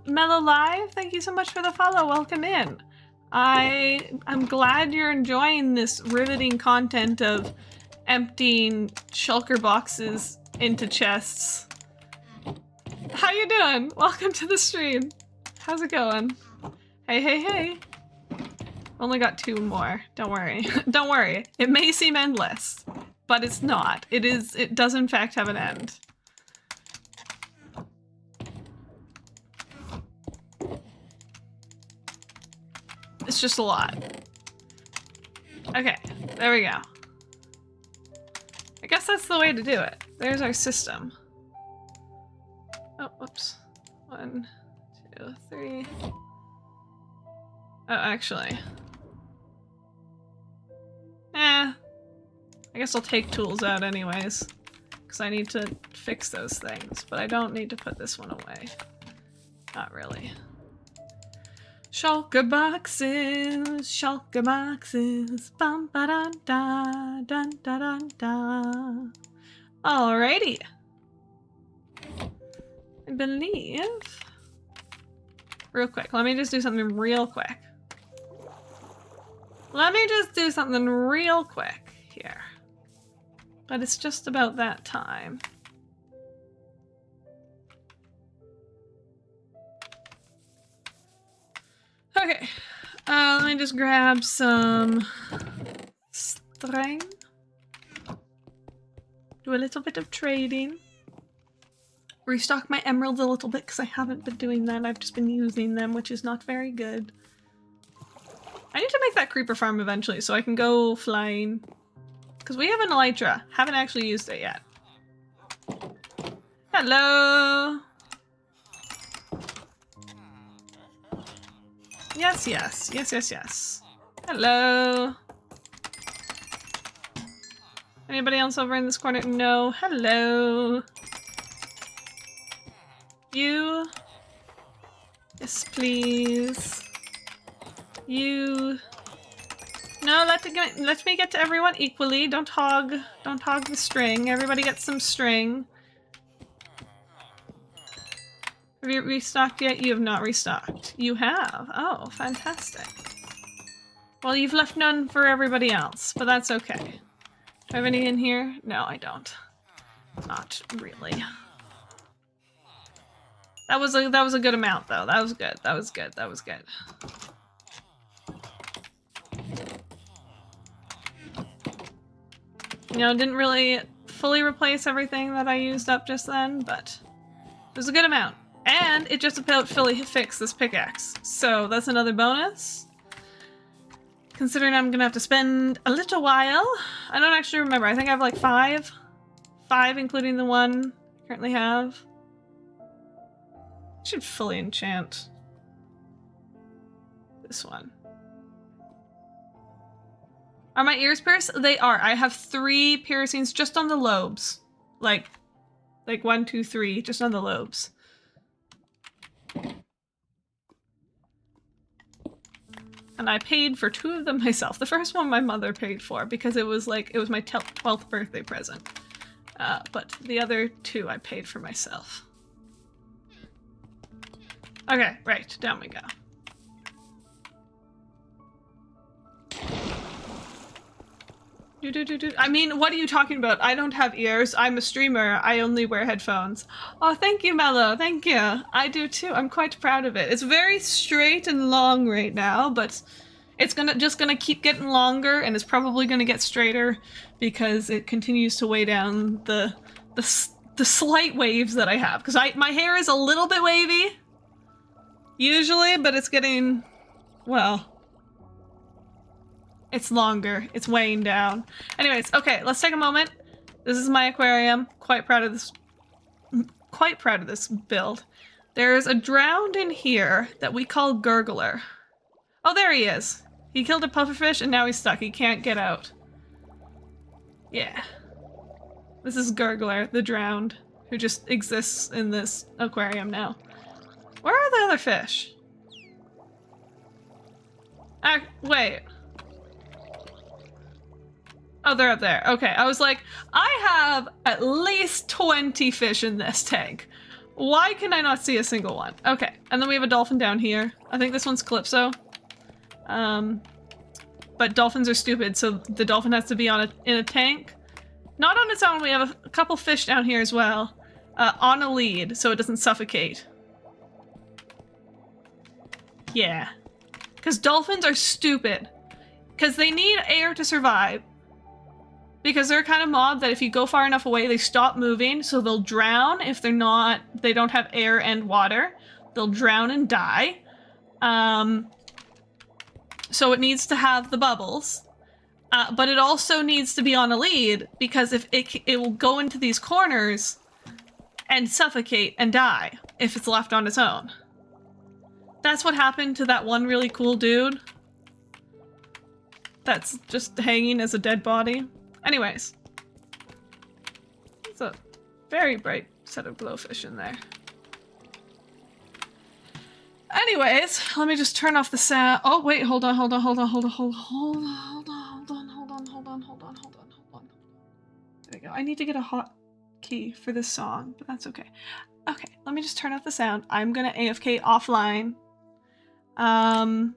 Mellow Live, thank you so much for the follow. Welcome in. I'm glad you're enjoying this riveting content of emptying shulker boxes into chests. How you doing? Welcome to the stream. How's it going? Hey. Only got 2 more. Don't worry. Don't worry. It may seem endless, but it's not. It does in fact have an end. It's just a lot. Okay, there we go. I guess that's the way to do it. There's our system. Oh, whoops. 1, 2, 3. Oh, actually. I guess I'll take tools out anyways, because I need to fix those things, but I don't need to put this one away. Not really. Shulker boxes, bum ba dun da dun da dun da. Alrighty. I believe. Real quick, let me just do something real quick. Here. But it's just about that time. Okay, let me just grab some string. Do a little bit of trading. Restock my emeralds a little bit because I haven't been doing that. I've just been using them, which is not very good. I need to make that creeper farm eventually so I can go flying. Because we have an elytra. Haven't actually used it yet. Hello! Yes. Hello. Anybody else over in this corner? No. Hello. You. Yes, please. You. No, let me get to everyone equally. Don't hog the string. Everybody gets some string. Have you restocked yet? You have not restocked. You have. Oh, fantastic. Well, you've left none for everybody else, but that's okay. Do I have any in here? No, I don't. Not really. That was a good amount though. That was good. You know, didn't really fully replace everything that I used up just then, but it was a good amount. And it just about fully fixed this pickaxe. So that's another bonus. Considering I'm gonna have to spend a little while. I don't actually remember. I think I have like 5. 5 including the one currently have. Should fully enchant this one. Are my ears pierced? They are. I have 3 piercings just on the lobes. Like 1, 2, 3, just on the lobes. And I paid for 2 of them myself. The first one my mother paid for because it was my 12th birthday present. But the other 2 I paid for myself. Okay, right, down we go. I mean, what are you talking about? I don't have ears. I'm a streamer. I only wear headphones. Oh, thank you, Mello. Thank you. I do too. I'm quite proud of it. It's very straight and long right now, but it's just gonna keep getting longer, and it's probably gonna get straighter because it continues to weigh down the slight waves that I have. Because my hair is a little bit wavy usually, but it's getting, well, it's longer. It's weighing down. Anyways, okay, let's take a moment. This is my aquarium. Quite proud of this build. There's a drowned in here that we call Gurgler. Oh, there he is. He killed a pufferfish and now he's stuck. He can't get out. Yeah. This is Gurgler, the drowned, who just exists in this aquarium now. Where are the other fish? Wait. Oh, they're up there. Okay, I was like, I have at least 20 fish in this tank. Why can I not see a single one? Okay, and then we have a dolphin down here. I think this one's Calypso. But dolphins are stupid, so the dolphin has to be in a tank. Not on its own, we have a couple fish down here as well. On a lead, so it doesn't suffocate. Yeah. Because dolphins are stupid. Because they need air to survive. Because they're kind of mob that if you go far enough away, they stop moving, so they'll drown if they don't have air and water. They'll drown and die. So it needs to have the bubbles. But it also needs to be on a lead, because if it will go into these corners and suffocate and die if it's left on its own. That's what happened to that one really cool dude that's just hanging as a dead body. Anyways, it's a very bright set of glowfish in there. Anyways, let me just turn off the sound. Oh wait, hold on. There we go. I need to get a hotkey for this song, but that's okay. Okay, let me just turn off the sound. I'm gonna AFK offline. And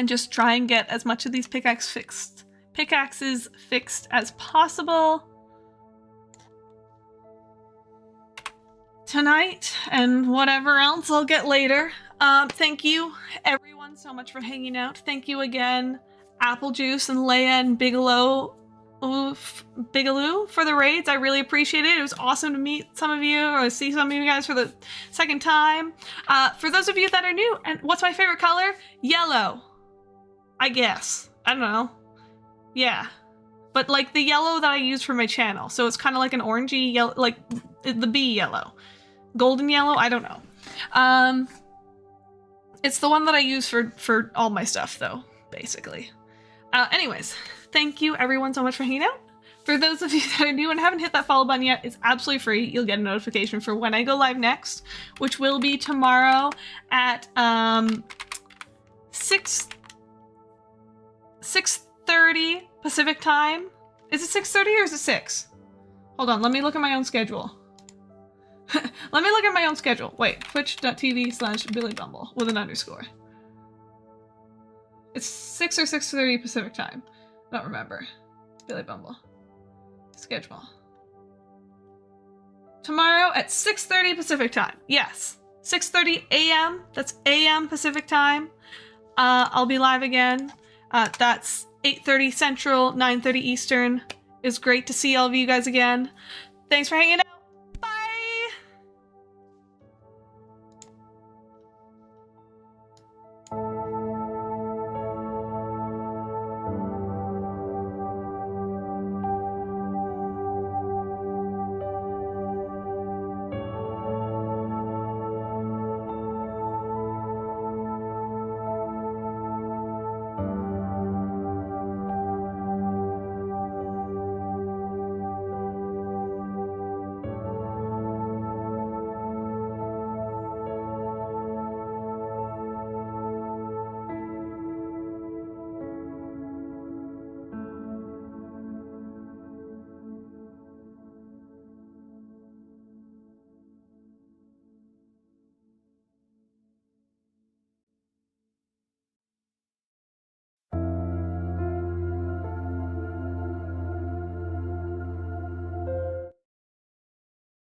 just try and get as much of these pickaxes fixed as possible tonight, and whatever else I'll get later. Thank you everyone so much for hanging out. Thank you again, Apple Juice and Leia and Bigelow for the raids. I really appreciate it. It was awesome to meet some of you or see some of you guys for the second time. For those of you that are new, and what's my favorite color? Yellow, I guess. I don't know. Yeah, but like the yellow that I use for my channel. So it's kind of like an orangey yellow, like the bee yellow. Golden yellow? I don't know. It's the one that I use for all my stuff though, basically. Anyways, thank you everyone so much for hanging out. For those of you that are new and haven't hit that follow button yet, it's absolutely free. You'll get a notification for when I go live next, which will be tomorrow at 6:30 Pacific time. Is it 6:30 or is it 6? Hold on, let me look at my own schedule. Let me look at my own schedule. Wait, twitch.tv/BillyBumble with an underscore. It's 6 or 6:30 Pacific time. I don't remember. Billy Bumble. Schedule. Tomorrow at 6:30 Pacific time. Yes. 6:30 a.m. That's a.m. Pacific time. I'll be live again. That's 8:30 Central, 9:30 Eastern. It's great to see all of you guys again. Thanks for hanging out.